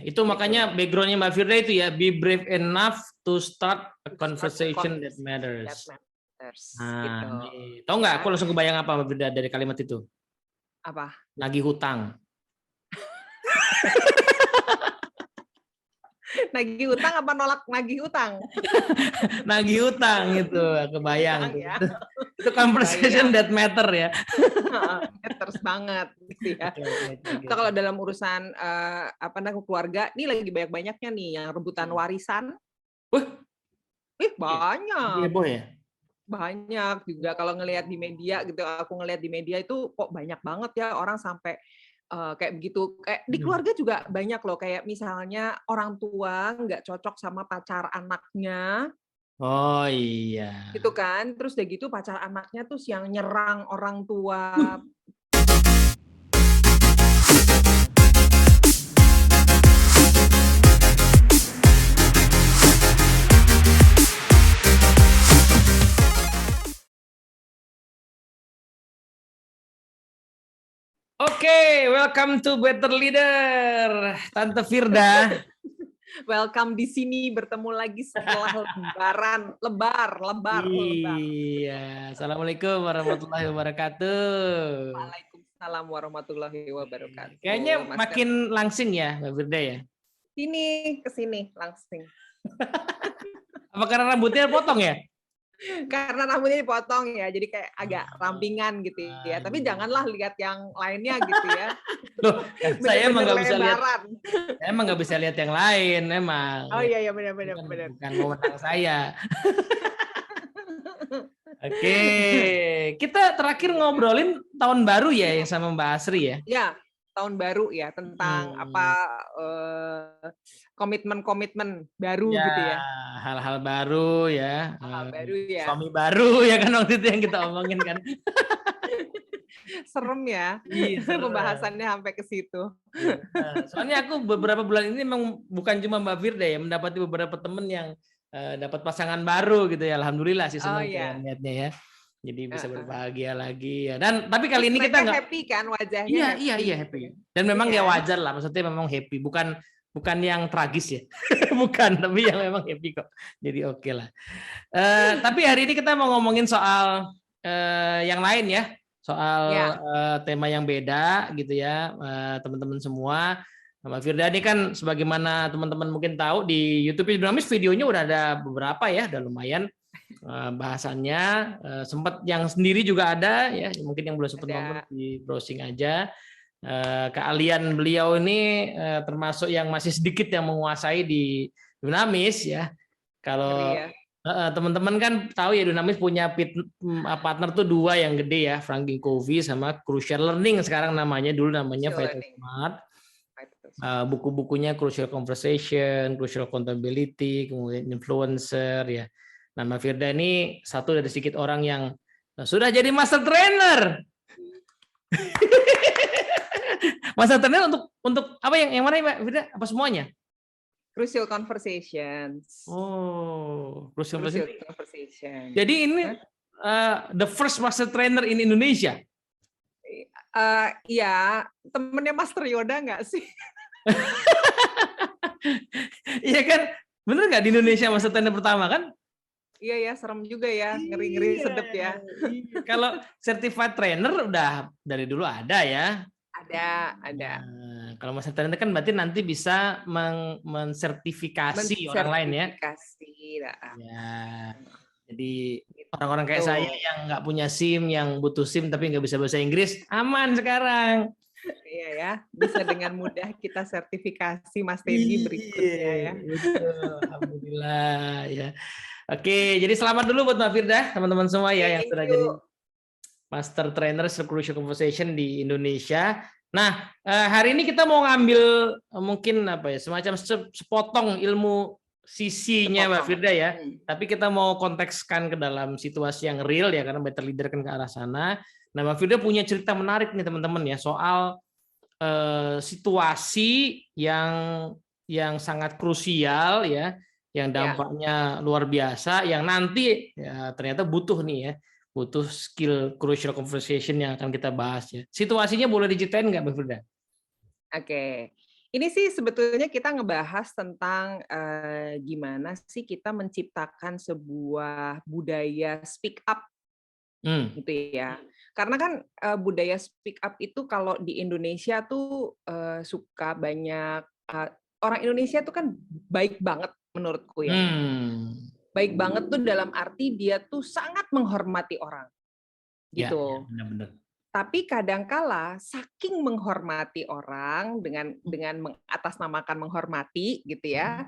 Itu makanya backgroundnya Mbak Firda itu ya, be brave enough to start a conversation that matters. Nah, Gitu. tahu nggak? Aku langsung kebayang apa Mbak Firda dari kalimat itu? Apa? Nagih hutang. Nagih utang apa nolak nagih utang? Nagih hutang itu, kebayang. Utang, ya. Itu conversation that matter ya. Terus banget gitu ya. Okay. Kalau dalam urusan keluarga, ini lagi banyak-banyaknya nih yang rebutan warisan. Banyak. Heboh ya? Banyak juga kalau ngelihat di media gitu. Aku ngelihat di media itu kok banyak banget ya orang sampai kayak begitu. Kayak di keluarga juga banyak loh. Kayak misalnya orang tua nggak cocok sama pacar anaknya. Oh iya. Gitu kan. Terus udah gitu pacar anaknya tuh yang nyerang orang tua. Oke, welcome to Better Leader, Tante Firda. Welcome di sini, bertemu lagi setelah lebar. Iya, assalamualaikum warahmatullahi wabarakatuh. Waalaikumsalam warahmatullahi wabarakatuh. Kayaknya makin langsing ya, Mbak Firda ya. Kesini langsing. Apa karena rambutnya potong ya? Karena rambutnya dipotong ya, jadi kayak agak rampingan gitu ya. Tapi janganlah lihat yang lainnya gitu ya. Loh, saya emang nggak bisa lihat. Saya emang nggak bisa lihat yang lain, emang. Oh iya benar. Bukan wewenang saya. Oke, kita terakhir ngobrolin tahun baru ya yang sama Mbak Asri ya. Ya, tahun baru ya, tentang komitmen baru ya, gitu ya. Hal-hal baru ya. Baru ya. Suami baru ya kan waktu itu yang kita omongin kan. Serem ya. Pembahasannya sampai ke situ. Soalnya aku beberapa bulan ini memang bukan cuma Mbak Firda ya, mendapati beberapa teman yang dapat pasangan baru gitu ya. Alhamdulillah sih senang lihatnya ya. Jadi bisa berbahagia lagi ya. Dan tapi kali ini kita nggak happy kan wajahnya. Iya happy. Dan memang ya wajar lah, maksudnya memang happy, bukan yang tragis ya. Bukan, tapi yang memang happy kok. Jadi oke lah. Tapi hari ini kita mau ngomongin soal yang lain ya. Soal tema yang beda gitu ya, teman-teman semua. Mbak Firda ini kan sebagaimana teman-teman mungkin tahu di YouTube Dinamis videonya udah ada beberapa ya, udah lumayan bahasannya. Sempat yang sendiri juga ada ya, mungkin yang belum sempat nonton di browsing aja. Keahlian beliau ini termasuk yang masih sedikit yang menguasai di Dinamis ya. Kalau teman-teman kan tahu ya, Dinamis punya partner tuh dua yang gede ya, Frankie Covey sama Crucial Learning sekarang namanya, dulu namanya Vital Smart. Buku-bukunya Crucial Conversation, Crucial Accountability, kemudian Influencer ya. Nah, Firda ini satu dari sedikit orang yang sudah jadi master trainer. Master trainer untuk apa yang mana Mbak Firda? Apa semuanya? Crucial Conversations. Oh, Crucial Conversation. Jadi ini the first master trainer in Indonesia. Iya, temennya Master Yoda nggak sih? Iya kan, bener nggak di Indonesia master trainer pertama kan? Iya ya, serem juga ya, ngeri-ngeri sedep ya. Kalau certified trainer udah dari dulu ada ya. Ada. Nah, kalau master trainer kan berarti nanti bisa mensertifikasi orang lain ya. Ya. Jadi orang-orang kayak saya yang nggak punya SIM, yang butuh SIM tapi nggak bisa bahasa Inggris, aman sekarang. Iya ya, bisa dengan mudah kita sertifikasi Mas Teddy berikutnya ya. Betul, alhamdulillah ya. Oke, jadi selamat dulu buat Mbak Firda, teman-teman semua ya yang sudah jadi Master Trainer Crucial Conversation di Indonesia. Nah, hari ini kita mau ngambil mungkin apa ya, semacam sepotong ilmu sisinya Mbak Firda ya. Tapi kita mau kontekskan ke dalam situasi yang real ya, karena Better Leader kan ke arah sana. Nah, Mbak Firda punya cerita menarik nih teman-teman ya, soal situasi yang sangat krusial ya, yang dampaknya luar biasa, yang nanti ya ternyata butuh nih ya, butuh skill crucial conversation yang akan kita bahas ya. Situasinya boleh diceritain nggak Mbak Firda? Oke. Ini sih sebetulnya kita ngebahas tentang gimana sih kita menciptakan sebuah budaya speak up gitu ya. Karena kan budaya speak up itu kalau di Indonesia tuh suka banyak orang Indonesia tuh kan baik banget menurutku ya. Baik banget tuh dalam arti dia tuh sangat menghormati orang Ya, gitu. benar-benar. Tapi kadangkala saking menghormati orang dengan mengatasnamakan menghormati gitu ya,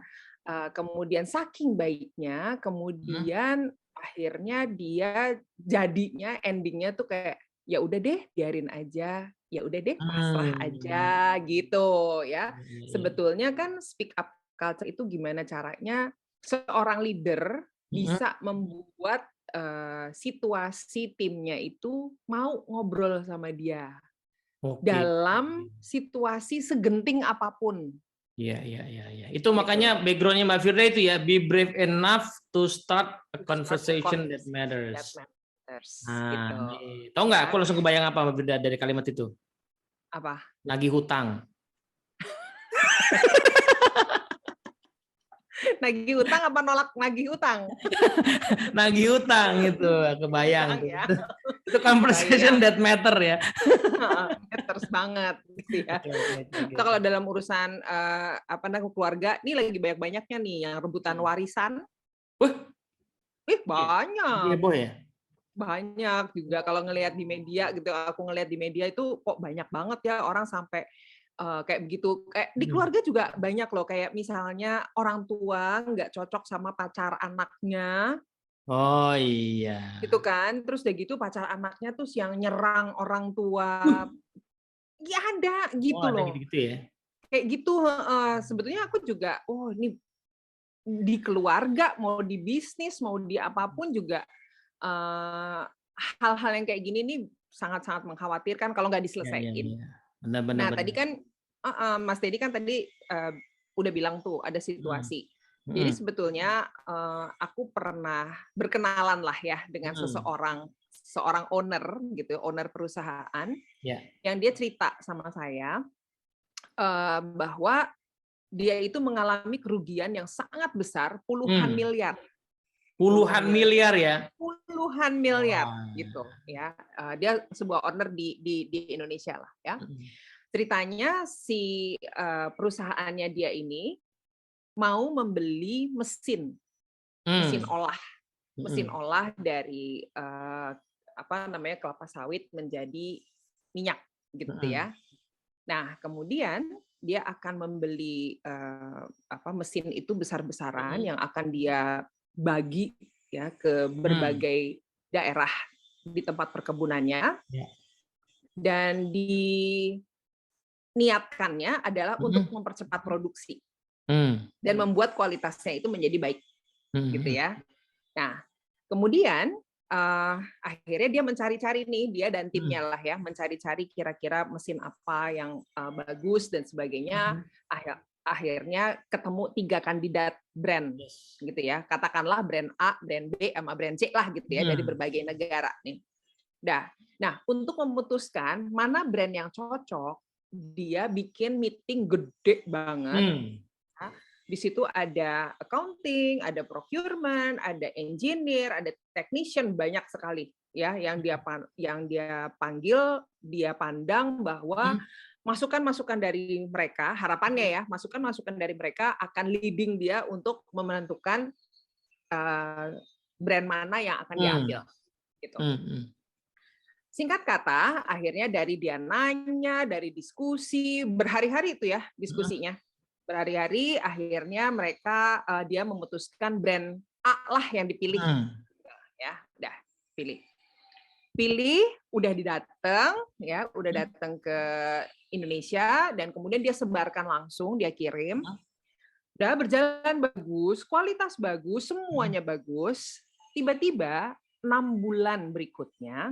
kemudian saking baiknya, kemudian akhirnya dia jadinya endingnya tuh kayak ya udah deh biarin aja, ya udah deh pasrah aja gitu ya. Sebetulnya kan speak up culture itu gimana caranya seorang leader bisa membuat situasi timnya itu mau ngobrol sama dia dalam situasi segenting apapun. Iya. Itu makanya backgroundnya Mbak Firda itu ya, be brave enough to start a conversation that matters. Gitu. Tahu nggak? Aku langsung kebayang apa Mbak Firda dari kalimat itu? Apa? Nagih hutang. Nagih utang apa nolak nagih utang? Nagih hutang itu, kebayang. Ya. Itu conversation that matter ya. Terus banget gitu ya. Atau kalau dalam urusan keluarga, ini lagi banyak-banyaknya nih yang rebutan warisan. Banyak. Heboh ya? Banyak juga kalau ngelihat di media gitu, aku ngelihat di media itu kok banyak banget ya orang sampai kayak begitu. Kayak di keluarga juga banyak loh, kayak misalnya orang tua nggak cocok sama pacar anaknya. Oh iya. Gitu kan, terus udah gitu pacar anaknya tuh yang nyerang orang tua. Ya ada gitu ada loh. gitu ya. Kayak gitu, sebetulnya aku juga, ini di keluarga, mau di bisnis, mau di apapun juga hal-hal yang kayak gini nih sangat-sangat mengkhawatirkan kalau nggak diselesaikan. Nah, tadi kan Mas Dedi kan tadi udah bilang tuh ada situasi. Jadi sebetulnya aku pernah berkenalan lah ya dengan seorang owner gitu, owner perusahaan, yang dia cerita sama saya bahwa dia itu mengalami kerugian yang sangat besar, puluhan miliar. Puluhan miliar ya? Puluhan miliar gitu ya. Dia sebuah owner di Indonesia lah ya. Ceritanya si perusahaannya dia ini mau membeli mesin olah dari kelapa sawit menjadi minyak gitu ya. Nah, kemudian dia akan membeli mesin itu besar-besaran yang akan dia bagi ya ke berbagai daerah di tempat perkebunannya. Dan diniatkannya adalah untuk mempercepat produksi dan membuat kualitasnya itu menjadi baik gitu ya. Nah, kemudian akhirnya dia mencari-cari nih, dia dan timnya lah ya, mencari-cari kira-kira mesin apa yang bagus dan sebagainya. Akhirnya ketemu 3 kandidat brand gitu ya. Katakanlah brand A, brand B, sama brand C lah gitu ya, dari berbagai negara nih. Nah, untuk memutuskan mana brand yang cocok, dia bikin meeting gede banget. Di situ ada accounting, ada procurement, ada engineer, ada technician, banyak sekali ya yang dia panggil, dia pandang bahwa masukan-masukan dari mereka, harapannya ya, masukan-masukan dari mereka akan leading dia untuk menentukan brand mana yang akan diambil gitu. Singkat kata, akhirnya dari dia nanya, dari diskusi, berhari-hari itu ya diskusinya. Berhari-hari, akhirnya dia memutuskan brand A lah yang dipilih. Ya, udah pilih, udah datang ke Indonesia, dan kemudian dia sebarkan langsung, dia kirim. Udah berjalan bagus, kualitas bagus, semuanya bagus. Tiba-tiba 6 bulan berikutnya,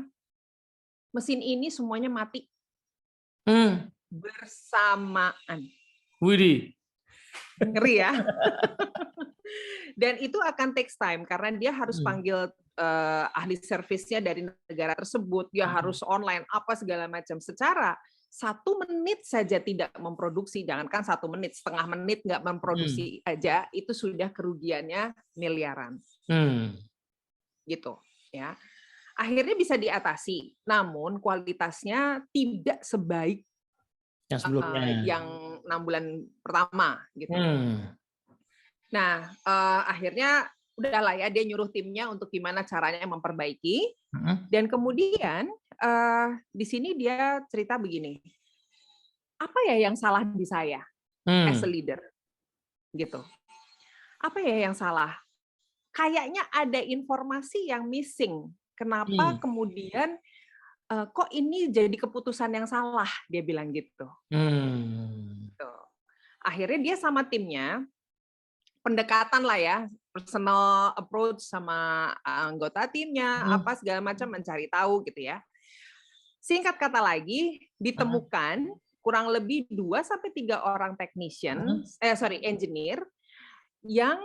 mesin ini semuanya mati. Bersamaan. Widih. Ngeri ya. Dan itu akan takes time karena dia harus panggil ahli servisnya dari negara tersebut, dia harus online apa segala macam. Secara 1 menit saja tidak memproduksi, jangankan 1 menit, setengah menit nggak memproduksi aja, itu sudah kerugiannya miliaran. Gitu, ya. Akhirnya bisa diatasi, namun kualitasnya tidak sebaik Yang sebelumnya. yang 6 bulan pertama, gitu. Nah, akhirnya udahlah ya, dia nyuruh timnya untuk gimana caranya memperbaiki. Dan kemudian di sini dia cerita begini, apa ya yang salah di saya as a leader, gitu. Apa ya yang salah? Kayaknya ada informasi yang missing. Kenapa kemudian kok ini jadi keputusan yang salah? Dia bilang gitu. Akhirnya dia sama timnya pendekatan lah ya, personal approach sama anggota timnya, apa segala macam mencari tahu gitu ya. Singkat kata lagi, ditemukan kurang lebih 2-3 orang engineer yang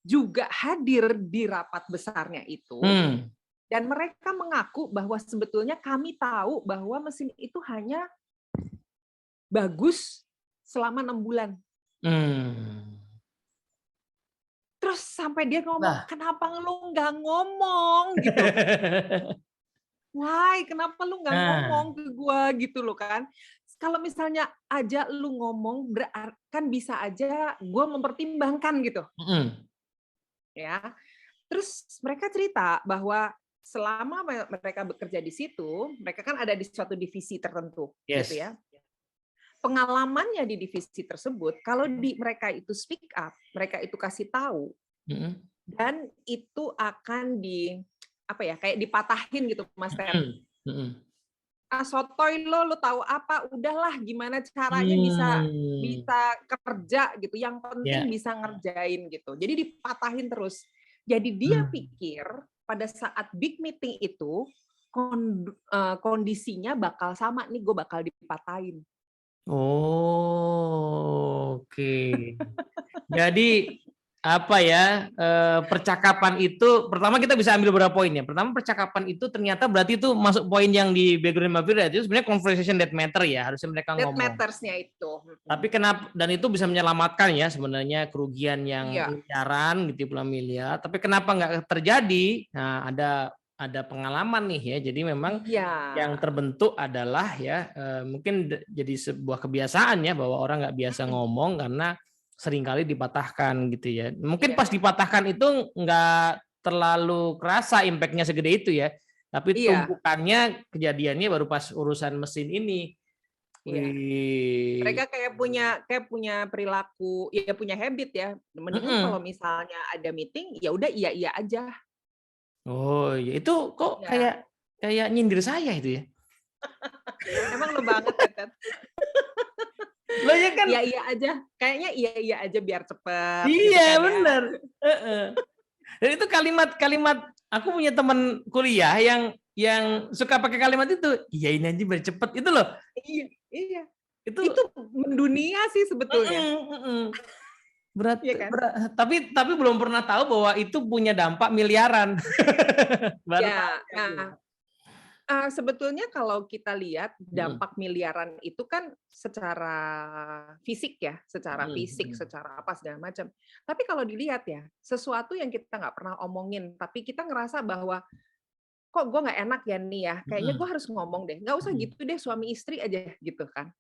juga hadir di rapat besarnya itu. Dan mereka mengaku bahwa sebetulnya kami tahu bahwa mesin itu hanya bagus selama 6 bulan. Terus sampai dia ngomong, kenapa lu nggak ngomong gitu? Why? Kenapa lu nggak ngomong ke gua gitu loh kan? Kalau misalnya aja lu ngomong, kan bisa aja gua mempertimbangkan gitu. Ya. Terus mereka cerita bahwa selama mereka bekerja di situ, mereka kan ada di suatu divisi tertentu, gitu ya. Pengalamannya di divisi tersebut, kalau mereka itu speak up, mereka itu kasih tahu, dan itu akan kayak dipatahin gitu, Mas Ter. Sotoy lo tahu apa? Udahlah, gimana caranya bisa kerja gitu. Yang penting bisa ngerjain gitu. Jadi dipatahin terus. Jadi dia pikir pada saat big meeting itu kondisinya bakal sama nih, gue bakal dipatahin. Oke. Jadi apa ya, percakapan itu pertama kita bisa ambil beberapa poin ya. Pertama, percakapan itu ternyata berarti itu masuk poin yang di background Mbak Firda, itu sebenarnya conversation that matter ya, harusnya mereka ngomong. That matters-nya itu. Tapi kenapa, dan itu bisa menyelamatkan ya sebenarnya kerugian yang miliaran gitu, puluhan miliar. Tapi kenapa nggak terjadi? Nah, ada pengalaman nih ya. Jadi memang yang terbentuk adalah ya mungkin jadi sebuah kebiasaan ya, bahwa orang nggak biasa ngomong karena seringkali dipatahkan gitu ya. Mungkin pas dipatahkan itu nggak terlalu kerasa impact-nya segede itu ya. Tapi tumpukannya, kejadiannya baru pas urusan mesin ini. Mereka kayak punya perilaku, ya punya habit ya. Mendingan kalau misalnya ada meeting, ya udah iya aja. Oh iya, itu kok kayak nyindir saya itu ya? Emang lo banget ya, Ted? Lo ya kan? Iya aja, kayaknya iya aja biar cepet. Iya gitu kan, bener. Dan itu kalimat aku punya teman kuliah yang suka pakai kalimat itu, iyain aja biar cepet itu loh. Iya. Itu mendunia sih sebetulnya. Berat, ya kan? Tapi belum pernah tahu bahwa itu punya dampak miliaran. Sebetulnya kalau kita lihat dampak miliaran itu kan secara fisik ya, secara apa segala macam. Tapi kalau dilihat ya, sesuatu yang kita nggak pernah omongin, tapi kita ngerasa bahwa kok gue nggak enak ya nih ya, kayaknya gue harus ngomong deh. Nggak usah gitu deh, suami istri aja gitu kan.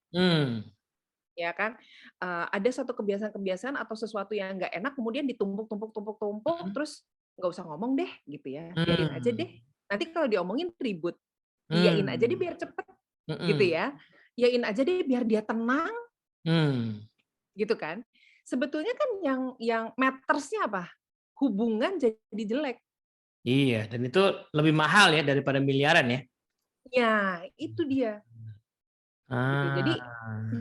Ya kan, ada satu kebiasaan atau sesuatu yang nggak enak, kemudian ditumpuk, terus nggak usah ngomong deh gitu ya, biarin aja deh. Nanti kalau diomongin ribut. Iyain aja deh biar cepet, gitu ya. Iyain aja deh biar dia tenang, gitu kan. Sebetulnya kan yang matters-nya apa? Hubungan jadi jelek. Iya, dan itu lebih mahal ya daripada miliaran ya. Ya, itu dia. Gitu.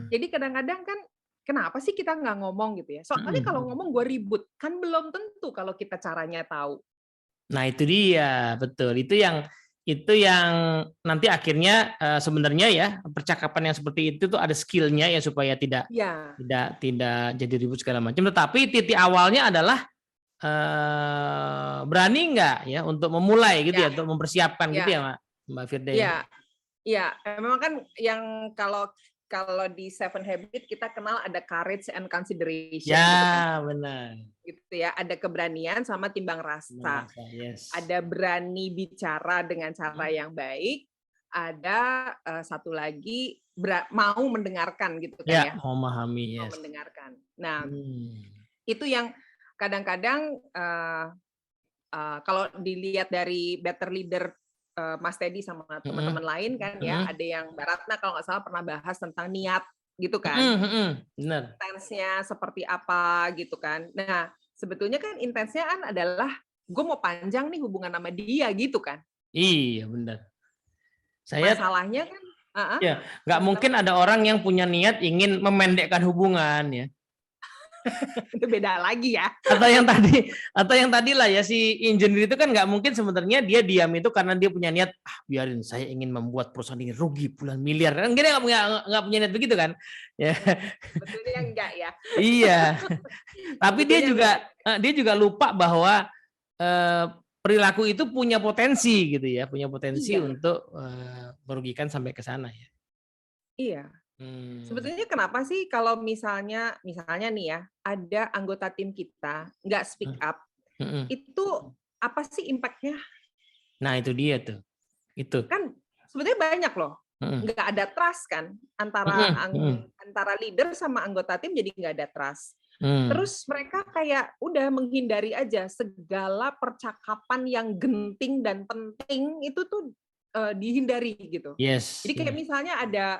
Jadi kadang-kadang kan, kenapa sih kita nggak ngomong gitu ya? Soalnya kalau ngomong gue ribut, kan belum tentu kalau kita caranya tahu. Nah itu dia, betul. Itu yang nanti akhirnya sebenarnya ya, percakapan yang seperti itu tuh ada skill-nya ya, supaya tidak jadi ribut segala macam. Tetapi titik awalnya adalah berani nggak ya untuk memulai gitu ya, untuk mempersiapkan gitu ya Mbak Firda. Iya, memang kan yang kalau kalau di Seven Habits kita kenal ada courage and consideration gitu kan. Ya, benar. Gitu ya, ada keberanian sama timbang rasa. Merasa, yes. Ada berani bicara dengan cara yang baik, ada satu lagi mau mendengarkan gitu kan Ya, ya, memahami, mau yes. mendengarkan. Nah, Hmm. itu yang kadang-kadang kalau dilihat dari Better Leader Mas Teddy sama teman-teman lain kan ya, ada yang Mbak Ratna kalau nggak salah pernah bahas tentang niat gitu kan. Benar. Intensnya seperti apa gitu kan. Nah, sebetulnya kan intensnya kan adalah gue mau panjang nih hubungan sama dia gitu kan. Iya, benar. Saya Masalahnya kan, ya nggak mungkin ada orang yang punya niat ingin memendekkan hubungan ya. itu beda lagi ya. Atau yang tadi lah ya, si engineer itu kan nggak mungkin sebenarnya dia diam itu karena dia punya niat biarin saya ingin membuat perusahaan ini rugi puluhan miliar kan, dia nggak punya niat begitu kan ya. Sebetulnya enggak ya. Iya, tapi Sebetulnya dia juga lupa bahwa perilaku itu punya potensi gitu ya, punya potensi iya. untuk merugikan sampai ke sana ya. Iya. Hmm. Sebetulnya kenapa sih kalau misalnya nih ya, ada anggota tim kita nggak speak up, itu apa sih impact-nya? Nah itu dia tuh, itu. Kan sebetulnya banyak loh. Nggak ada trust kan antara leader sama anggota tim, jadi nggak ada trust. Terus mereka kayak udah menghindari aja segala percakapan yang genting dan penting itu tuh dihindari gitu. Yes. Jadi kayak misalnya ada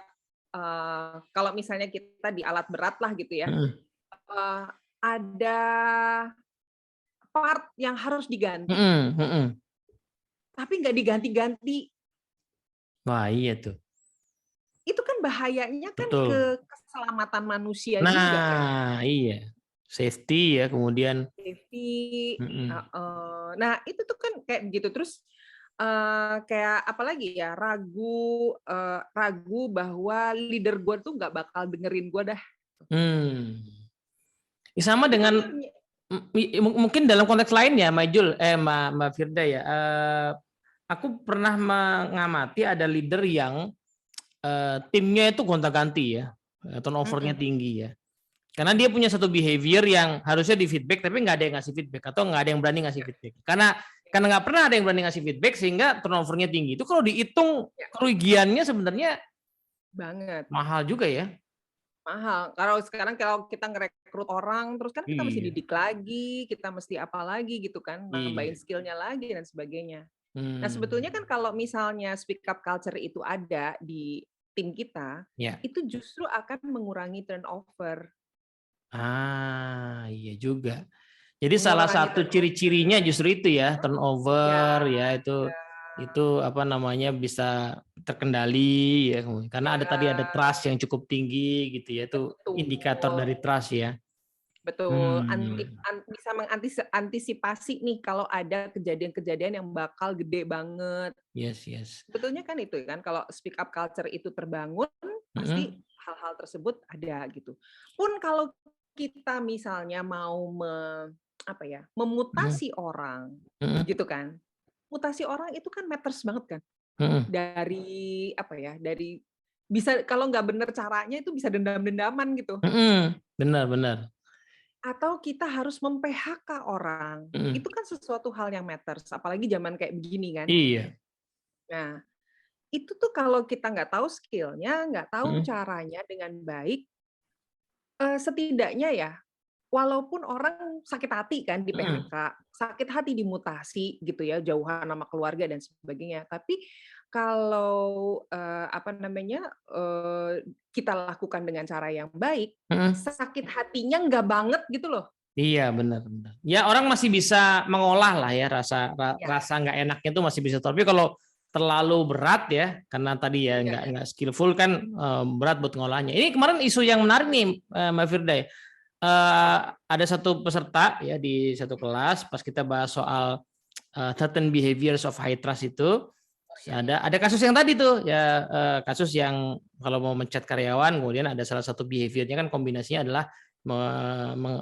kalau misalnya kita di alat berat lah gitu ya, ada part yang harus diganti, tapi nggak diganti-ganti. Wah iya tuh. Itu kan bahayanya kan Betul. ke keselamatan manusia juga kan. Nah iya, safety ya kemudian. Safety. Nah itu tuh kan kayak gitu. Terus kayak apalagi ya, ragu bahwa leader gue tuh nggak bakal dengerin gue dah. Sama dengan mungkin dalam konteks lain ya, Mbak Firda ya. Aku pernah mengamati ada leader yang timnya itu gonta-ganti ya, turnovernya tinggi ya. Karena dia punya satu behavior yang harusnya di feedback, tapi nggak ada yang ngasih feedback atau nggak ada yang berani ngasih feedback. Karena nggak pernah ada yang berani ngasih feedback sehingga turnovernya tinggi. Itu kalau dihitung kerugiannya sebenarnya banget, mahal juga ya. Mahal. Kalau sekarang kalau kita ngerekrut orang, terus kan kita mesti didik lagi, kita mesti apa lagi gitu kan, nambahin skillnya lagi dan sebagainya. Nah sebetulnya kan kalau misalnya speak up culture itu ada di tim kita, itu justru akan mengurangi turnover. Iya juga. Jadi salah satu ciri-cirinya justru itu ya, turnover ya itu apa namanya bisa terkendali ya, karena tadi ada trust yang cukup tinggi gitu ya, itu indikator dari trust ya. Betul, bisa mengantisipasi nih kalau ada kejadian-kejadian yang bakal gede banget. Yes. Sebetulnya kan itu kan, kalau speak up culture itu terbangun, pasti hal-hal tersebut ada gitu. Pun kalau kita misalnya mau memutasi orang, gitu kan, mutasi orang itu kan matters banget kan. Dari dari bisa kalau nggak bener caranya itu bisa dendam-dendaman gitu. Benar. Atau kita harus mem-PHK orang, itu kan sesuatu hal yang matters, apalagi zaman kayak begini kan. Iya. Nah, itu tuh kalau kita nggak tahu skill-nya, nggak tahu caranya dengan baik, setidaknya ya, walaupun orang sakit hati kan di PHK, sakit hati dimutasi gitu ya, jauhan sama keluarga dan sebagainya. Tapi kalau kita lakukan dengan cara yang baik, sakit hatinya nggak banget gitu loh. Iya benar. Ya orang masih bisa mengolah lah ya rasa nggak enaknya itu masih bisa. Tapi kalau terlalu berat ya, karena tadi ya nggak skillful kan berat buat ngolahnya. Ini kemarin isu yang menarik nih Mbak Firda. Ada satu peserta ya di satu kelas pas kita bahas soal certain behaviors of high trust itu. Ada kasus yang tadi tuh ya, kasus yang kalau mau mencat karyawan kemudian ada salah satu behaviornya kan kombinasinya adalah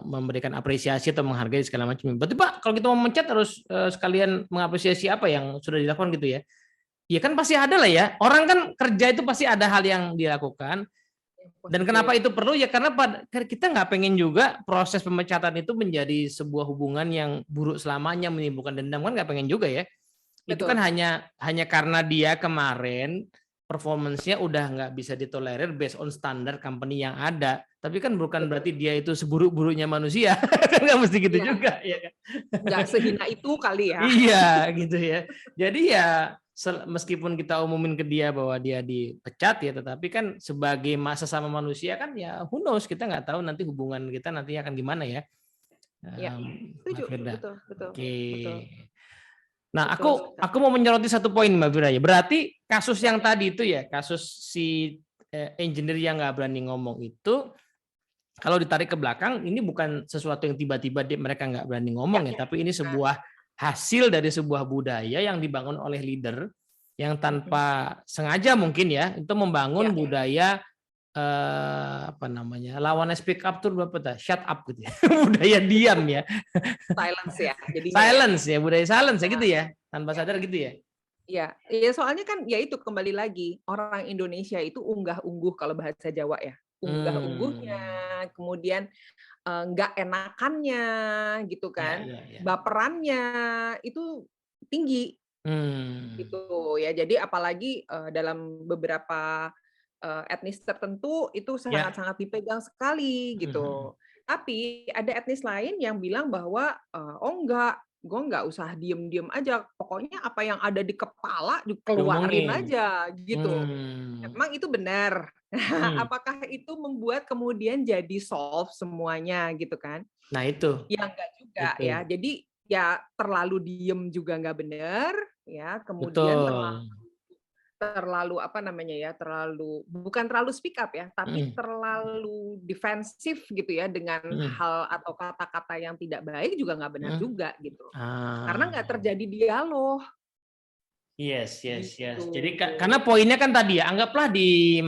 memberikan apresiasi atau menghargai segala macam. Berarti Pak kalau kita mau mencat harus sekalian mengapresiasi apa yang sudah dilakukan gitu ya. ya kan pasti ada lah ya. Orang kan kerja itu pasti ada hal yang dilakukan. Dan kenapa itu perlu ya karena kita nggak pengen juga proses pemecatan itu menjadi sebuah hubungan yang buruk selamanya menimbulkan dendam kan nggak pengen juga ya. Itu kan Betul. hanya karena dia kemarin performance-nya udah nggak bisa ditolerir based on standar company yang ada. Tapi kan bukan berarti dia itu seburuk-buruknya manusia. Kan nggak mesti gitu Iya, juga ya kan. nggak sehina itu kali ya. Iya gitu ya. Jadi ya meskipun kita umumin ke dia bahwa dia dipecat ya, tetapi kan sebagai sesama manusia kan ya who knows, kita nggak tahu nanti hubungan kita nantinya akan gimana ya. Iya, Mbak setuju, Firda. betul, betul, Oke. betul, Nah, betul aku sekali. mau menyoroti satu poin Mbak Firda ya. Berarti kasus yang tadi itu ya, kasus si engineer yang nggak berani ngomong itu, kalau ditarik ke belakang, ini bukan sesuatu yang tiba-tiba mereka nggak berani ngomong ya, tapi ini sebuah hasil dari sebuah budaya yang dibangun oleh leader yang tanpa sengaja mungkin ya, itu membangun Ya, budaya apa namanya, lawannya speak up tuh berapa tuh? Shut up gitu ya. Budaya diam ya. silence ya jadinya ya. Silence ya, budaya silence ya gitu Nah, ya. Tanpa sadar gitu ya. iya, iya soalnya kan ya itu kembali lagi orang Indonesia itu unggah-ungguh kalau bahasa Jawa ya. Unggah-ungguhnya, kemudian nggak enakannya gitu Ya, kan, ya, ya. baperannya itu tinggi Hmm. gitu ya. Jadi apalagi dalam beberapa etnis tertentu itu Ya. sangat-sangat dipegang sekali gitu. Tapi ada etnis lain yang bilang bahwa oh enggak, gue nggak usah diem-diem aja, pokoknya apa yang ada di kepala dikeluarin Diomongin. aja gitu. Hmm. Emang itu benar? Hmm. Apakah itu membuat kemudian jadi solve semuanya gitu kan? Nah itu. Ya enggak juga Itu. ya. Jadi ya terlalu diem juga nggak benar ya. Kemudian Betul. terlalu apa namanya ya, terlalu bukan terlalu speak up ya, tapi Hmm. terlalu defensif gitu ya dengan Hmm. hal atau kata-kata yang tidak baik juga nggak benar Hmm. juga gitu. Karena Ah. nggak terjadi dialog Yes, yes, yes. gitu. Jadi karena poinnya kan tadi ya, anggaplah di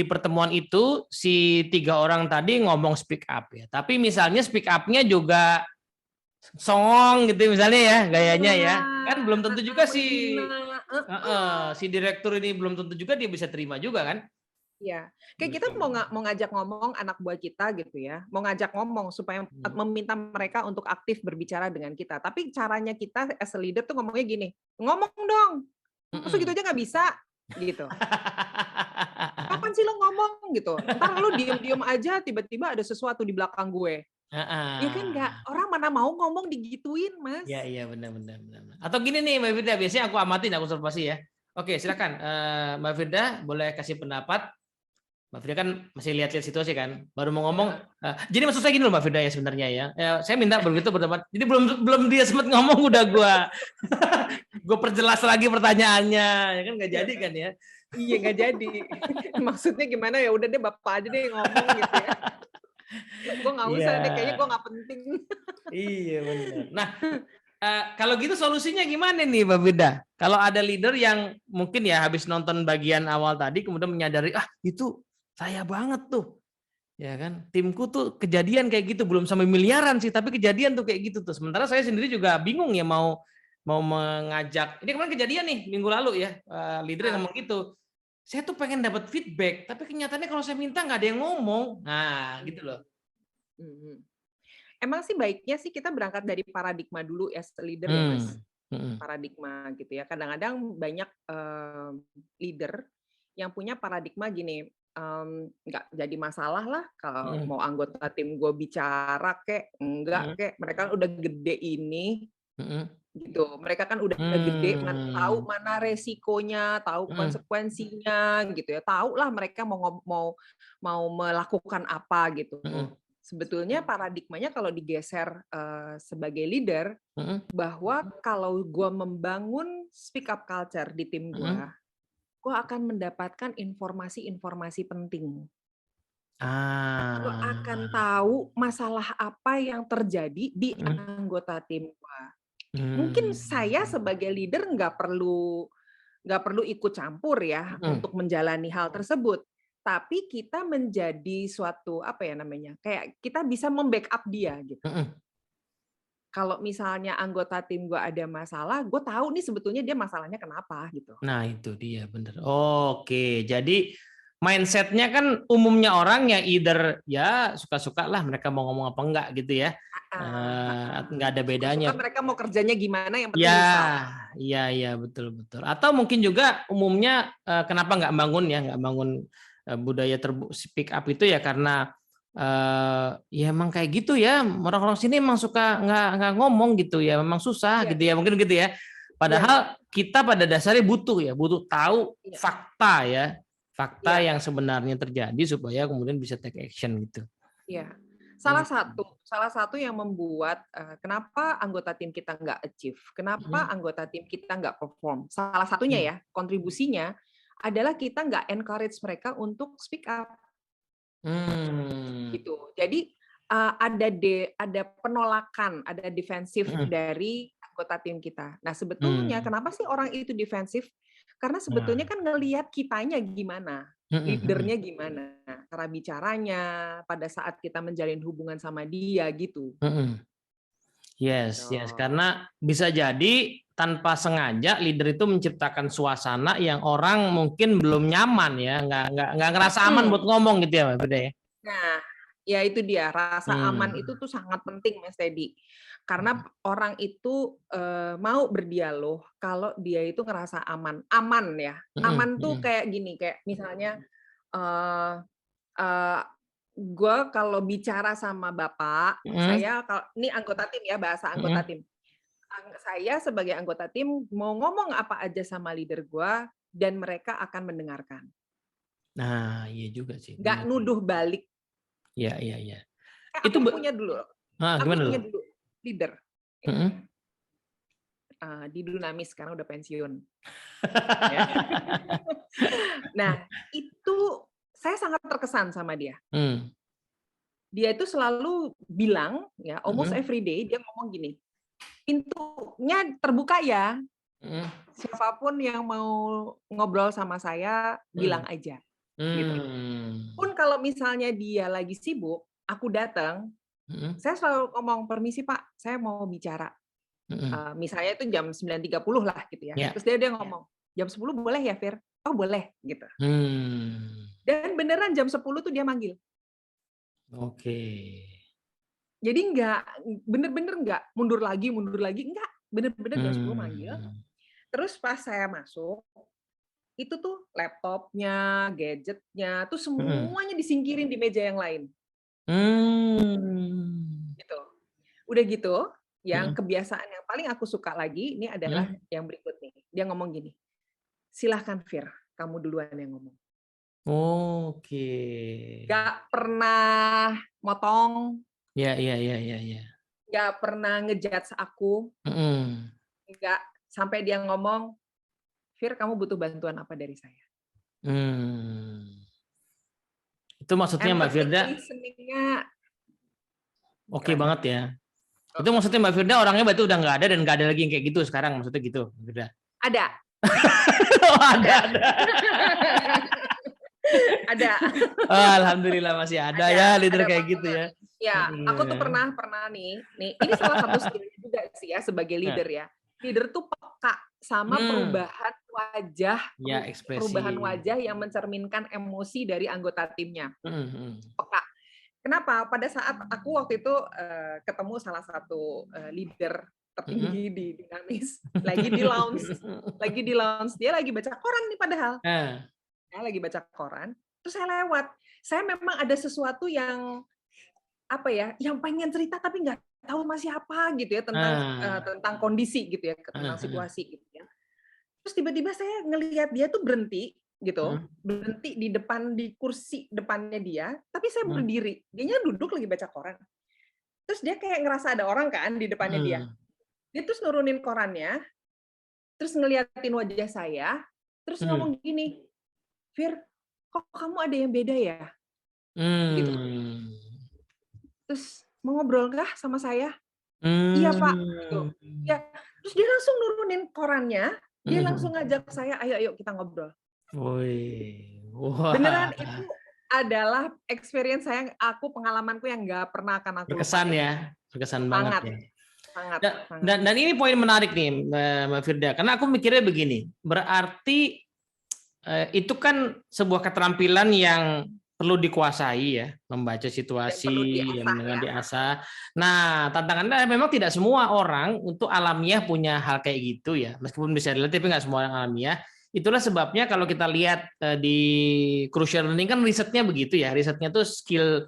pertemuan itu si 3 orang tadi ngomong speak up ya. Tapi misalnya speak up-nya juga songong gitu misalnya ya, gayanya ya. Kan belum tentu juga Menghina, si direktur ini belum tentu juga dia bisa terima juga kan? ya, kayak kita Gitu. mau ngajak ngomong anak buah kita gitu ya, mau ngajak ngomong supaya meminta mereka untuk aktif berbicara dengan kita. Tapi caranya kita as a leader tuh ngomongnya gini, ngomong dong, masa gitu aja nggak bisa, gitu. Kapan sih lo ngomong gitu? Ntar lo diem-diem aja tiba-tiba ada sesuatu di belakang gue. Ya kan nggak, Heeh. orang mana mau ngomong digituin, Mas. Iya, iya, benar, benar, benar. Atau gini nih Mbak Firda, biasanya aku amatin, aku observasi ya. Oke, silakan Mbak Firda boleh kasih pendapat. Mbak Firda kan masih lihat-lihat situasi kan, baru mau ngomong. Jadi maksud saya gini loh Mbak Firda ya sebenarnya ya. Saya minta begitu berdebat. Jadi belum belum dia sempat ngomong udah gue perjelas lagi pertanyaannya, ya kan nggak jadi kan ya. Iya nggak jadi. Maksudnya gimana ya? Udah deh bapak aja deh ngomong gitu ya. Gue nggak Iya, usah deh, kayaknya gue nggak penting. iya benar. Nah, kalau gitu solusinya gimana nih Mbak Firda? Kalau ada leader yang mungkin ya habis nonton bagian awal tadi kemudian menyadari itu saya banget tuh. Ya kan? Timku tuh kejadian kayak gitu, belum sampai miliaran sih, tapi kejadian tuh kayak gitu tuh. Sementara saya sendiri juga bingung ya mau mengajak. Ini kemarin kejadian nih minggu lalu ya, leader yang ngomong gitu. Saya tuh pengen dapat feedback, tapi kenyataannya kalau saya minta nggak ada yang ngomong. Nah, gitu loh. Emang sih baiknya sih kita berangkat dari paradigma dulu as a leader ya, Mas. Paradigma gitu ya. Kadang-kadang banyak leader yang punya paradigma gini, nggak jadi masalah lah kalau mau anggota tim gue bicara kek, enggak kek, mereka kan udah gede ini, gitu. Mereka kan udah gede, tahu mana resikonya, tahu konsekuensinya, gitu ya. Tahu lah mereka mau melakukan apa gitu. Sebetulnya paradigmanya kalau digeser sebagai leader, bahwa kalau gue membangun speak up culture di tim gue akan mendapatkan informasi-informasi penting. Gue akan tahu masalah apa yang terjadi di anggota tim gue. Mungkin saya sebagai leader nggak perlu ikut campur ya untuk menjalani hal tersebut. Tapi kita menjadi suatu apa ya namanya, kayak kita bisa membackup dia gitu. kalau misalnya anggota tim gue ada masalah, gue tahu nih sebetulnya dia masalahnya kenapa gitu. Nah, itu dia bener. Oke, jadi mindsetnya kan umumnya orang ya either ya suka-suka lah mereka mau ngomong apa enggak gitu ya. Nggak ada bedanya. Suka-suka mereka mau kerjanya gimana, yang penting Ya, misal. iya betul betul. Atau mungkin juga umumnya kenapa nggak bangun budaya speak up itu ya karena ya emang kayak gitu ya, orang-orang sini emang suka nggak ngomong gitu ya, memang susah Iya. gitu ya, mungkin gitu ya. Padahal kita pada dasarnya butuh tahu Iya. fakta Iya. yang sebenarnya terjadi supaya kemudian bisa take action gitu. Iya. Salah satu yang membuat kenapa anggota tim kita nggak achieve, kenapa anggota tim kita nggak perform. Salah satunya ya, kontribusinya adalah kita nggak encourage mereka untuk speak up. Gitu. Jadi ada penolakan, ada defensif dari anggota tim kita. Nah, sebetulnya kenapa sih orang itu defensif? Karena sebetulnya kan ngelihat kitanya gimana, leadernya gimana, cara bicaranya pada saat kita menjalin hubungan sama dia gitu. Yes, karena bisa jadi tanpa sengaja leader itu menciptakan suasana yang orang mungkin belum nyaman ya, nggak ngerasa aman buat ngomong gitu ya, Mbak Firda ya. Nah, ya itu dia, rasa aman itu tuh sangat penting, Mas Teddy. Karena orang itu mau berdialog kalau dia itu ngerasa aman. Aman ya. Aman tuh kayak gini, kayak misalnya gue kalau bicara sama Bapak, saya ini anggota tim ya, bahasa anggota tim. Saya sebagai anggota tim mau ngomong apa aja sama leader gue dan mereka akan mendengarkan. Nah, iya juga sih. Nggak nuduh balik. Iya. Aku punya dulu. Aku punya dulu leader. Di Dunamis, sekarang udah pensiun. Nah, itu saya sangat terkesan sama dia. Dia itu selalu bilang, ya, almost every day dia ngomong gini, pintunya terbuka ya. Siapapun yang mau ngobrol sama saya, bilang aja. Gitu. Pun kalau misalnya dia lagi sibuk, aku datang, saya selalu ngomong, permisi Pak, saya mau bicara. Misalnya itu jam 9.30 lah gitu ya. Terus dia ngomong, jam 10 boleh ya Fir? Oh boleh gitu. Dan beneran jam 10 tuh dia manggil. Oke. Jadi bener-bener nggak mundur lagi, enggak. Bener-bener jam 10 manggil. Terus pas saya masuk, itu tuh laptopnya, gadgetnya, tuh semuanya disingkirin di meja yang lain. Gitu. Udah gitu, yang kebiasaan yang paling aku suka lagi, ini adalah yang berikut nih. Dia ngomong gini, silahkan Fir, kamu duluan yang ngomong. Oke. Gak pernah motong. Iya. Gak pernah ngejudge aku. Gak sampai dia ngomong, Fir, kamu butuh bantuan apa dari saya? Itu maksudnya Mbak Firda? Oke banget ya. Itu maksudnya Mbak Firda orangnya berarti udah nggak ada dan nggak ada lagi yang kayak gitu sekarang, maksudnya gitu, Mbak Firda? Ada. Ada. Ada. Alhamdulillah masih ada ya leader kayak gitu ya. Ya, aku tuh pernah nih, ini salah satu skill juga sih ya sebagai leader ya. Leader tuh peka sama perubahan wajah, perubahan wajah yang mencerminkan emosi dari anggota timnya. Peka. Kenapa? Pada saat aku waktu itu ketemu salah satu leader tertinggi di Dinamis, lagi di lounge, dia lagi baca koran nih padahal. Saya lagi baca koran, terus saya lewat. Saya memang ada sesuatu yang yang pengen cerita tapi nggak tahu masih apa gitu ya tentang kondisi gitu ya, tentang situasi gitu ya. Terus tiba-tiba saya ngelihat dia tuh berhenti gitu, berhenti di kursi depannya dia, tapi saya berdiri, dianya duduk lagi baca koran. Terus dia kayak ngerasa ada orang kan di depannya dia. Dia terus nurunin korannya, terus ngeliatin wajah saya, terus ngomong gini, Fir, kok kamu ada yang beda ya? Gitu. Terus mau ngobrol nggak sama saya? Iya Pak. Gitu. Ya. Terus dia langsung nurunin korannya, dia langsung ngajak saya, ayo kita ngobrol. Beneran itu adalah experience pengalamanku yang nggak pernah akan aku lupain. Berkesan ya, berkesan banget ya. sangat, sangat. Dan ini poin menarik nih, Mbak Firda, karena aku mikirnya begini, berarti itu kan sebuah keterampilan yang perlu dikuasai ya, membaca situasi dengan diasah. Nah, tantangannya memang tidak semua orang untuk alamiah punya hal kayak gitu ya, meskipun bisa dilihat tapi nggak semua orang alamiah. Itulah sebabnya kalau kita lihat di Crucial Learning kan risetnya begitu ya, risetnya tuh skill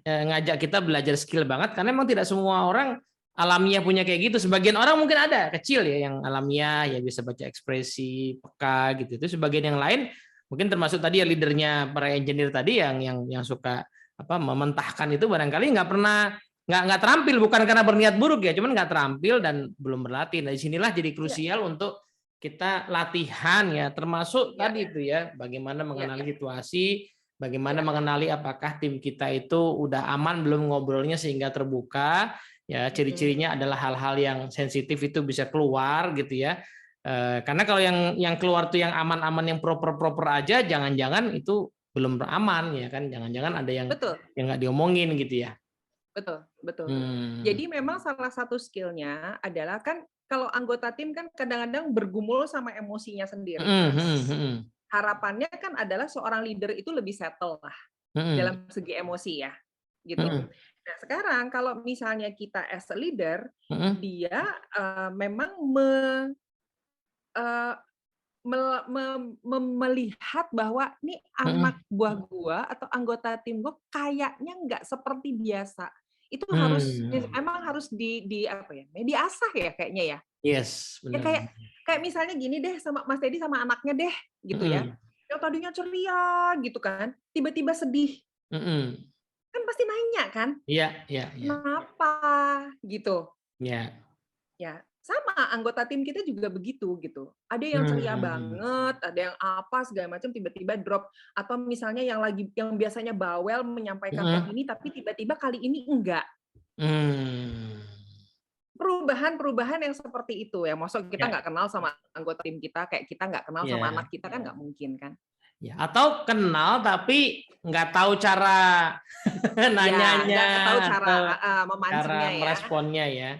ngajak kita belajar skill banget karena memang tidak semua orang alamiah punya kayak gitu. Sebagian orang mungkin ada kecil ya yang alamiah ya bisa baca ekspresi, peka gitu. Itu sebagian yang lain mungkin termasuk tadi ya leadernya para engineer tadi yang suka mementahkan itu barangkali nggak terampil, bukan karena berniat buruk ya, cuman nggak terampil dan belum berlatih. Nah, disinilah jadi krusial untuk kita latihan ya, termasuk tadi itu ya, bagaimana mengenali situasi, bagaimana mengenali apakah tim kita itu udah aman belum ngobrolnya sehingga terbuka. Ya, ciri-cirinya adalah hal-hal yang sensitif itu bisa keluar gitu ya. Karena kalau yang keluar tuh yang aman-aman, yang proper aja, jangan-jangan itu belum aman ya kan? Jangan-jangan ada yang nggak diomongin gitu ya. Betul. Jadi memang salah satu skillnya adalah kan kalau anggota tim kan kadang-kadang bergumul sama emosinya sendiri. Harapannya kan adalah seorang leader itu lebih settle lah dalam segi emosi ya, gitu. Nah sekarang kalau misalnya kita as a leader, dia memang melihat bahwa nih anak buah gua atau anggota tim gua kayaknya nggak seperti biasa. Itu emang harus diasah ya kayaknya ya. Yes, benar. Ya kayak misalnya gini deh sama Mas Teddy sama anaknya deh gitu ya. Yang tadinya ceria gitu kan, tiba-tiba sedih. Kan pasti nanya kan? Iya. Kenapa gitu? Iya. Ya, sama anggota tim kita juga begitu gitu. Ada yang ceria banget, ada yang apa segala macam tiba-tiba drop, atau misalnya yang biasanya bawel menyampaikan opini tapi tiba-tiba kali ini enggak. Perubahan yang seperti itu ya. Maksud kita nggak kenal sama anggota tim kita, kayak kita nggak kenal sama anak kita kan nggak mungkin kan. Ya, atau kenal tapi nggak tahu cara nanyanya, nggak tahu cara memancingnya, cara meresponnya ya.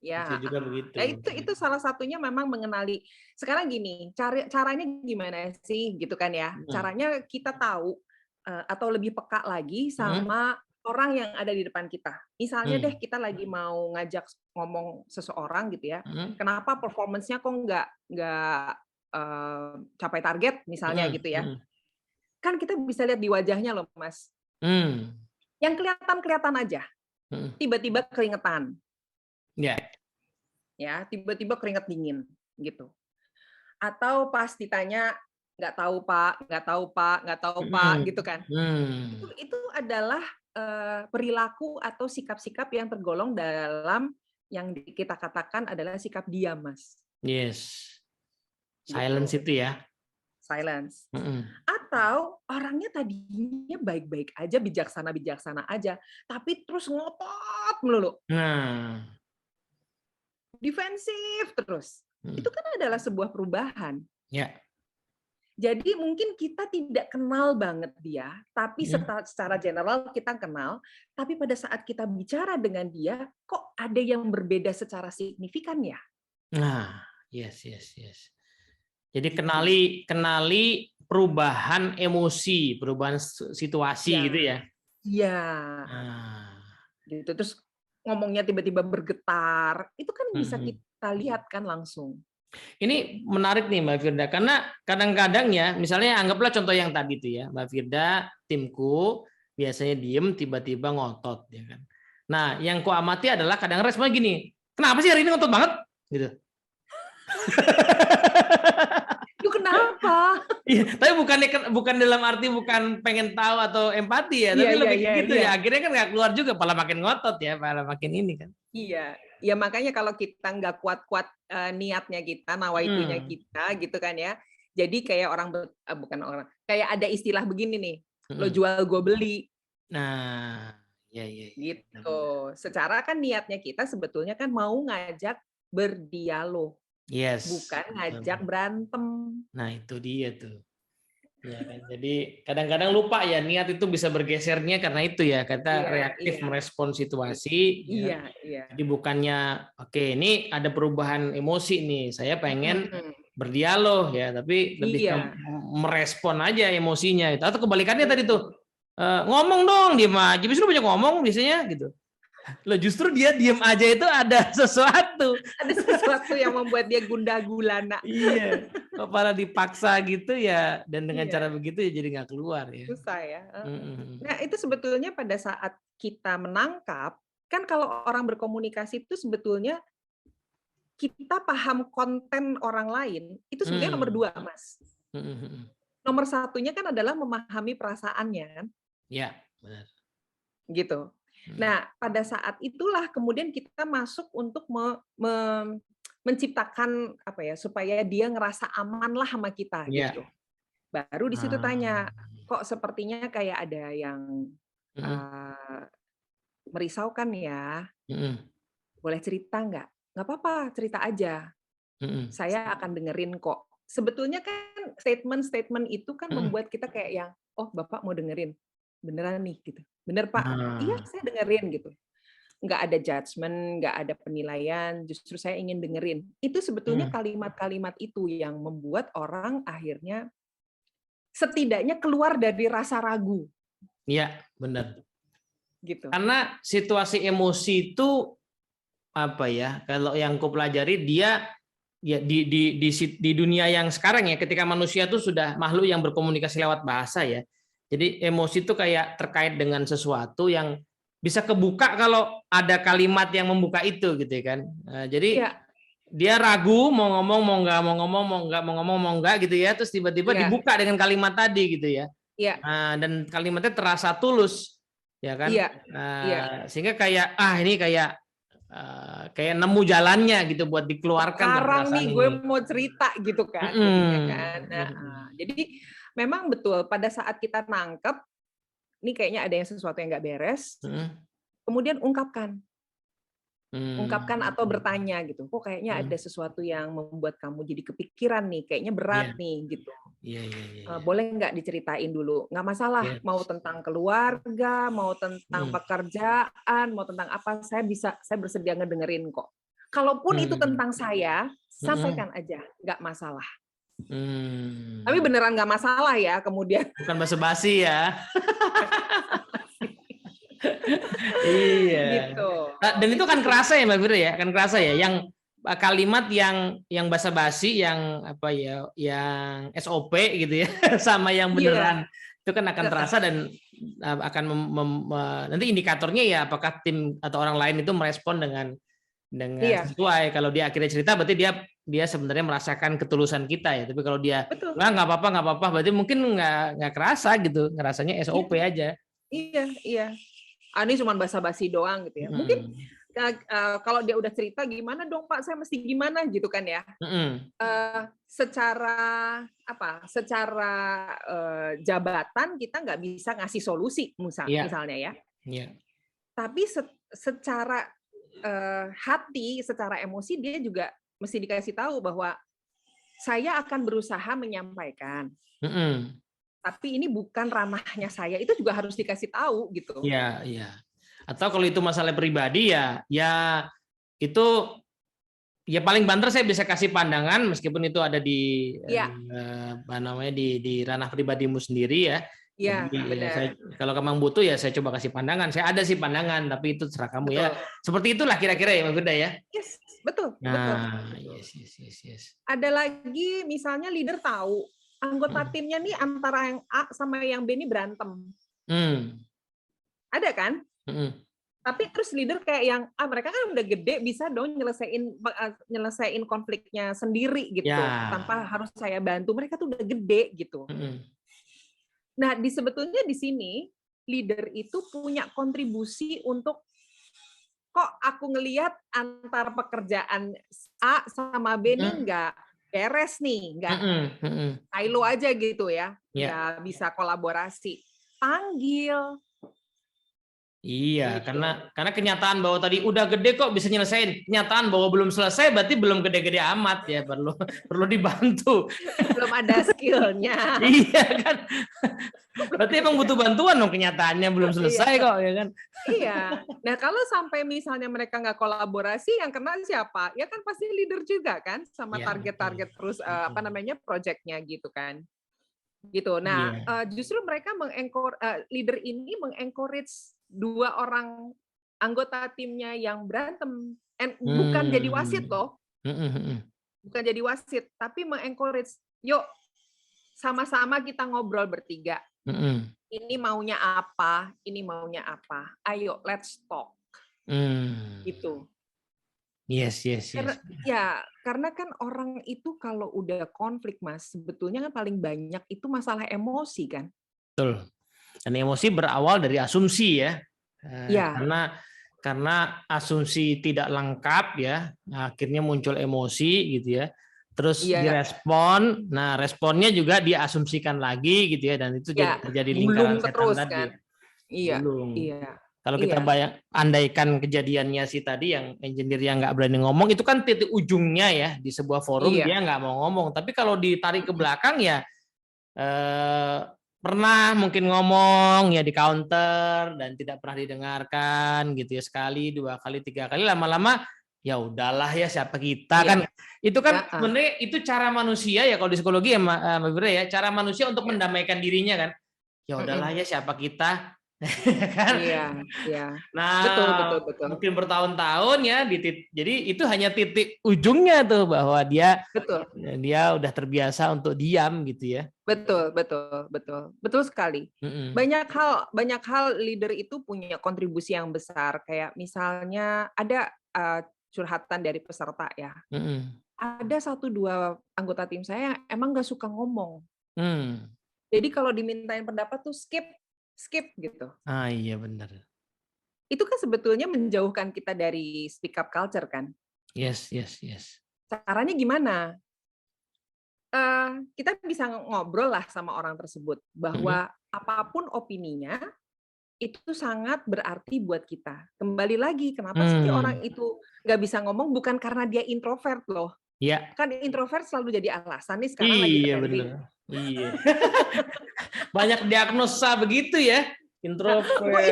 Ya, itu juga begitu. Nah, itu salah satunya memang mengenali. Sekarang gini, caranya gimana sih gitu kan ya? Caranya kita tahu atau lebih peka lagi sama orang yang ada di depan kita. Misalnya deh kita lagi mau ngajak ngomong seseorang gitu ya. Kenapa performance-nya kok nggak capai target misalnya gitu ya. Kan kita bisa lihat di wajahnya loh, Mas. Yang kelihatan aja. Tiba-tiba keringetan. Ya, tiba-tiba keringat dingin gitu. Atau pas ditanya nggak tahu Pak gitu kan. Itu adalah perilaku atau sikap-sikap yang tergolong dalam yang kita katakan adalah sikap diam, Mas. Yes. Silence gitu. Itu ya. Silence. Atau orangnya tadinya baik-baik aja, bijaksana aja, tapi terus ngotot melulu. Defensif terus. Itu kan adalah sebuah perubahan. Ya. Jadi mungkin kita tidak kenal banget dia, tapi secara general kita kenal, tapi pada saat kita bicara dengan dia, kok ada yang berbeda secara signifikan ya? Nah, yes. Jadi kenali perubahan emosi, perubahan situasi gitu ya. Iya. Gitu. Terus ngomongnya tiba-tiba bergetar, itu kan bisa kita lihat kan langsung. Ini menarik nih Mbak Firda, karena kadang-kadang ya, misalnya anggaplah contoh yang tadi itu ya, Mbak Firda, timku biasanya diem, tiba-tiba ngotot, ya kan. Nah, yang ku amati adalah kadang responnya gini, kenapa sih hari ini ngotot banget, gitu. Itu kenapa? Iya, tapi bukan dalam arti bukan pengen tahu atau empati ya, tapi lebih gitu ya. Akhirnya kan nggak keluar juga, malah makin ngotot ya, malah makin ini kan. Iya, ya makanya kalau kita nggak kuat-kuat niatnya kita, nawaitunya kita gitu kan ya. Jadi kayak kayak ada istilah begini nih, lo jual gue beli. Nah, ya. Gitu. Secara kan niatnya kita sebetulnya kan mau ngajak berdialog. Yes. Bukan ngajak berantem. Nah, itu dia tuh. Ya kan? Jadi kadang-kadang lupa ya niat itu bisa bergesernya karena itu ya kata reaktif merespon situasi. Ya. Iya. Jadi bukannya oke ini ada perubahan emosi nih, saya pengen berdialog ya, tapi lebih ke merespon aja emosinya itu. Atau kebalikannya tadi tuh ngomong dong, diem aja, justru banyak ngomong biasanya gitu. Loh justru dia diem aja itu ada sesuatu. Ada sesuatu yang membuat dia gundah gulana. Iya, kok malah dipaksa gitu ya, dan dengan cara begitu ya jadi nggak keluar ya. Susah ya. Nah itu sebetulnya pada saat kita menangkap, kan kalau orang berkomunikasi itu sebetulnya kita paham konten orang lain, itu sebetulnya nomor 2, Mas. Nomor 1-nya kan adalah memahami perasaannya kan. Iya, benar. Gitu. Nah, pada saat itulah kemudian kita masuk untuk menciptakan apa ya, supaya dia ngerasa aman lah sama kita gitu. Baru di situ tanya, kok sepertinya kayak ada yang merisaukan ya. Boleh cerita nggak? Nggak apa-apa, cerita aja. Saya akan dengerin kok. Sebetulnya kan statement-statement itu kan membuat kita kayak yang, oh Bapak mau dengerin. Beneran nih gitu. Bener Pak? Iya saya dengerin gitu. Nggak ada judgement, nggak ada penilaian, justru saya ingin dengerin. Itu sebetulnya kalimat-kalimat itu yang membuat orang akhirnya setidaknya keluar dari rasa ragu. Iya, benar. Gitu. Karena situasi emosi itu apa ya? Kalau yang ku pelajari dia ya di dunia yang sekarang ya, ketika manusia itu sudah makhluk yang berkomunikasi lewat bahasa ya. Jadi emosi itu kayak terkait dengan sesuatu yang bisa kebuka kalau ada kalimat yang membuka itu gitu kan. Nah, jadi dia ragu mau ngomong mau nggak mau ngomong mau nggak mau ngomong mau nggak gitu ya, terus tiba-tiba dibuka dengan kalimat tadi gitu ya. Nah, dan kalimatnya terasa tulus ya kan. Nah, sehingga kayak ini kayak nemu jalannya gitu buat dikeluarkan sekarang nih gue ini. mau cerita gitu kan, jadinya kan. Nah, jadi memang betul pada saat kita nangkep, ini kayaknya ada yang sesuatu yang nggak beres, kemudian ungkapkan atau bertanya gitu, kok kayaknya ada sesuatu yang membuat kamu jadi kepikiran nih, kayaknya berat nih gitu. Boleh nggak diceritain dulu? Nggak masalah, mau tentang keluarga, mau tentang pekerjaan, mau tentang apa, saya bersedia ngedengerin kok. Kalaupun itu tentang saya, sampaikan aja, nggak masalah. Tapi beneran nggak masalah ya kemudian. Bukan basa-basi ya. Iya. Gitu. Dan itu kan kerasa ya Mbak Fira ya, kan kerasa ya, yang kalimat yang basa-basi, yang apa ya, yang SOP gitu ya, sama yang beneran itu kan akan terasa dan akan nanti indikatornya ya apakah tim atau orang lain itu merespon dengan sesuai. Kalau dia akhirnya cerita berarti dia sebenarnya merasakan ketulusan kita ya. Tapi kalau dia nggak apa-apa berarti mungkin nggak kerasa gitu, ngerasanya SOP aja. Iya. Ini cuma basa-basi doang gitu ya. Mungkin kalau dia udah cerita gimana dong Pak, saya mesti gimana gitu kan ya. Secara jabatan kita nggak bisa ngasih solusi misalnya ya. Tapi secara hati, secara emosi dia juga mesti dikasih tahu bahwa saya akan berusaha menyampaikan. Tapi ini bukan ranahnya saya, itu juga harus dikasih tahu gitu. Iya. Atau kalau itu masalah pribadi ya itu ya paling banter saya bisa kasih pandangan meskipun itu ada di di ranah pribadimu sendiri ya. Kalau kamu butuh ya saya coba kasih pandangan. Saya ada sih pandangan, tapi itu terserah kamu ya. Seperti itulah kira-kira ya Mbak Firda ya. Yes, betul. Yes. Ada lagi misalnya leader tahu anggota timnya nih antara yang A sama yang B ini berantem. Ada kan? Tapi terus leader kayak yang mereka kan udah gede, bisa dong nyelesain konfliknya sendiri gitu, tanpa harus saya bantu. Mereka tuh udah gede gitu. Nah, sebetulnya di sini leader itu punya kontribusi untuk kok aku ngelihat antar pekerjaan A sama B nih nggak beres nih, nggak silo aja gitu ya, nggak bisa kolaborasi. Panggil, Iya, Gitu. karena kenyataan bahwa tadi udah gede kok bisa nyelesain. Kenyataan bahwa belum selesai berarti belum gede-gede amat ya, perlu perlu dibantu. Belum ada skillnya. Iya kan? Berarti emang butuh bantuan dong, kenyataannya belum Iya. selesai kok ya kan? Iya. Nah, kalau sampai misalnya mereka nggak kolaborasi, yang kena siapa? Ya kan pasti leader juga kan, sama Iya, betul. target-target terus apa Betul. namanya proyeknya gitu kan. Gitu. Nah, Iya. justru mereka leader ini mengencourage dua orang anggota timnya yang berantem, bukan jadi wasit Hmm. loh, Mm-mm. bukan jadi wasit, tapi mengencourage, yuk sama-sama kita ngobrol bertiga. Mm-mm. Ini maunya apa? Ini maunya apa? Ayo, let's talk. Hmm. Gitu. Yes, yes, yes. Karena kan orang itu kalau udah konflik, Mas, sebetulnya kan paling banyak itu masalah emosi kan? Betul. Dan emosi berawal dari asumsi ya. Iya. Karena asumsi tidak lengkap ya, akhirnya muncul emosi gitu ya. Terus Iya, direspon, nah responnya juga diasumsikan lagi gitu ya, dan itu ya, terjadi lingkaran gulung setan terus kan? tadi. Iya, Gulung. iya, Kalau kita iya, andaikan kejadiannya si tadi yang engineer yang nggak berani ngomong, itu kan titik ujungnya ya di sebuah forum iya, dia nggak mau ngomong. Tapi kalau ditarik ke belakang ya pernah mungkin ngomong ya di counter dan tidak pernah didengarkan gitu ya, sekali, dua kali, tiga kali, lama-lama ya udahlah ya siapa kita iya, kan, itu kan heeh, sebenarnya itu cara manusia ya kalau di psikologi ya Mbak Fibra ya, cara manusia untuk iya, mendamaikan dirinya kan, ya udahlah mhm, ya siapa kita kan. iya, iya, betul, betul, Nah, betul, mungkin bertahun-tahun ya jadi itu hanya titik ujungnya tuh bahwa dia betul, udah terbiasa untuk diam gitu ya. betul, betul, betul, betul sekali. Mm-mm. Banyak hal leader itu punya kontribusi yang besar, kayak misalnya ada, curhatan dari peserta ya, Mm-mm. ada satu 2 anggota tim saya yang emang nggak suka ngomong. Hmm. Jadi kalau dimintain pendapat tuh skip, skip gitu. Ah iya benar. Itu kan sebetulnya menjauhkan kita dari speak up culture kan. Yes, yes, yes. Caranya gimana? Kita bisa ngobrol lah sama orang tersebut Mm-mm. bahwa apapun opininya itu sangat berarti buat kita. Kembali lagi, kenapa sih Hmm. orang itu nggak bisa ngomong bukan karena dia introvert loh. Ya, Kan introvert selalu jadi alasan nih sekarang lagi iya benar. trending. Iya. Banyak diagnosa begitu ya. Gue Introvert,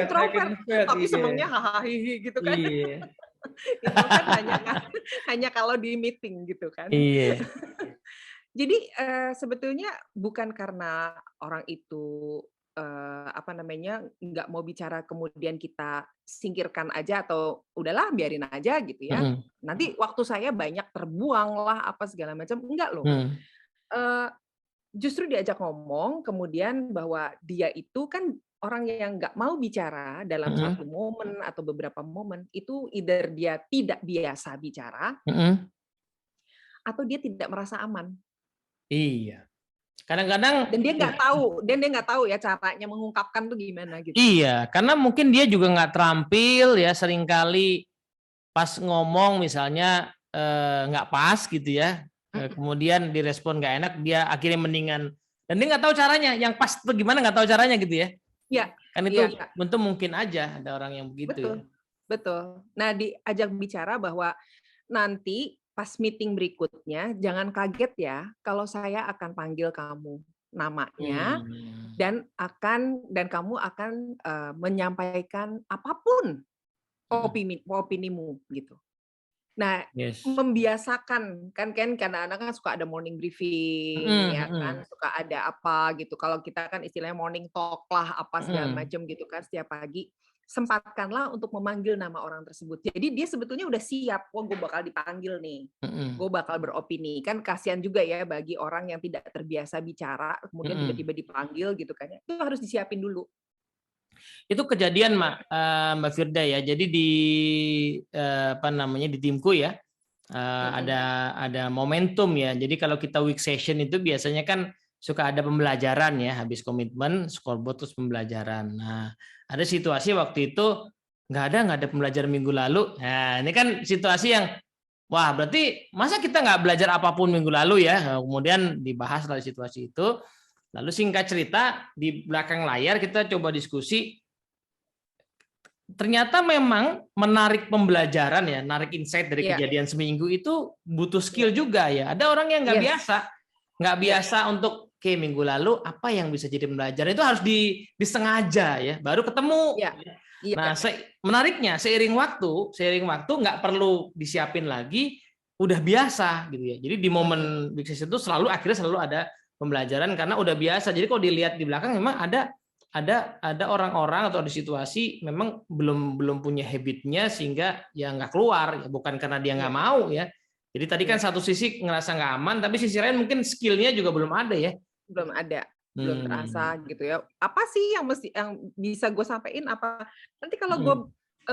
introvert, extrovert, tapi iya. senengnya hahaha gitu kan. Iya. Introvert hanya kalau di meeting gitu kan. Iya. Jadi, sebetulnya bukan karena orang itu, apa namanya, nggak mau bicara kemudian kita singkirkan aja atau udahlah biarin aja gitu ya, Mm-mm. nanti waktu saya banyak terbuang lah, apa segala macam, enggak loh. Hmm. Eee, Justru diajak ngomong kemudian bahwa dia itu kan orang yang nggak mau bicara dalam Mm-mm. satu momen atau beberapa momen, itu either dia tidak biasa bicara Mm-mm. atau dia tidak merasa aman. Iya. Kadang-kadang Dan dia nggak tahu ya caranya mengungkapkan tuh gimana gitu. iya, karena mungkin dia juga nggak terampil ya, seringkali pas ngomong misalnya nggak pas gitu ya, Mhm, kemudian direspon nggak enak, dia akhirnya mendingan, dan dia nggak tahu caranya, yang pas tuh gimana nggak tahu caranya gitu ya, iya, kan iya, itu bentuk mungkin aja ada orang yang begitu ya. betul, betul. Nah, diajak bicara bahwa nanti pas meeting berikutnya jangan kaget ya kalau saya akan panggil kamu namanya Hmm. dan kamu akan, menyampaikan apapun Hmm. opinimu gitu. Nah, Yes. membiasakan, kan kadang-kadang kan suka ada morning briefing, Hmm. ya kan, Hmm. suka ada apa gitu. Kalau kita kan istilahnya morning talk lah, apa segala Hmm. macam gitu kan setiap pagi. Sempatkanlah untuk memanggil nama orang tersebut. Jadi dia sebetulnya udah siap, "Oh, gue bakal dipanggil nih, Hmm. gue bakal beropini." Kan kasihan juga ya bagi orang yang tidak terbiasa bicara, kemudian Hmm. tiba-tiba dipanggil gitu kan ya. Itu harus disiapin dulu. Itu kejadian Mbak Firda ya. Jadi di apa namanya di timku ya, Mhm, ada momentum ya. Jadi kalau kita week session itu biasanya kan suka ada pembelajaran ya, habis komitmen, scoreboard terus pembelajaran. Nah, ada situasi waktu itu nggak ada pembelajaran minggu lalu. Nah, ini kan situasi yang wah berarti masa kita nggak belajar apapun minggu lalu ya. Nah, kemudian dibahas dari situasi itu. Lalu singkat cerita di belakang layar kita coba diskusi, ternyata memang menarik pembelajaran ya, narik insight dari Iya. kejadian seminggu itu butuh skill juga ya. Ada orang yang nggak Yes. nggak Iya. biasa untuk oke minggu lalu apa yang bisa jadi pembelajaran itu harus disengaja ya, baru ketemu. Iya. Iya. Nah, menariknya seiring waktu nggak perlu disiapin lagi, udah biasa gitu ya. Jadi di momen big session itu akhirnya selalu ada pembelajaran karena udah biasa. Jadi kalau dilihat di belakang memang ada orang-orang atau ada situasi memang belum punya habitnya sehingga ya nggak keluar ya, bukan karena dia nggak mau ya. Jadi tadi kan satu sisi ngerasa nggak aman, tapi sisi lain mungkin skillnya juga belum ada ya. Belum ada, belum terasa gitu ya. Apa sih yang bisa gue sampaikan apa? Nanti kalau gue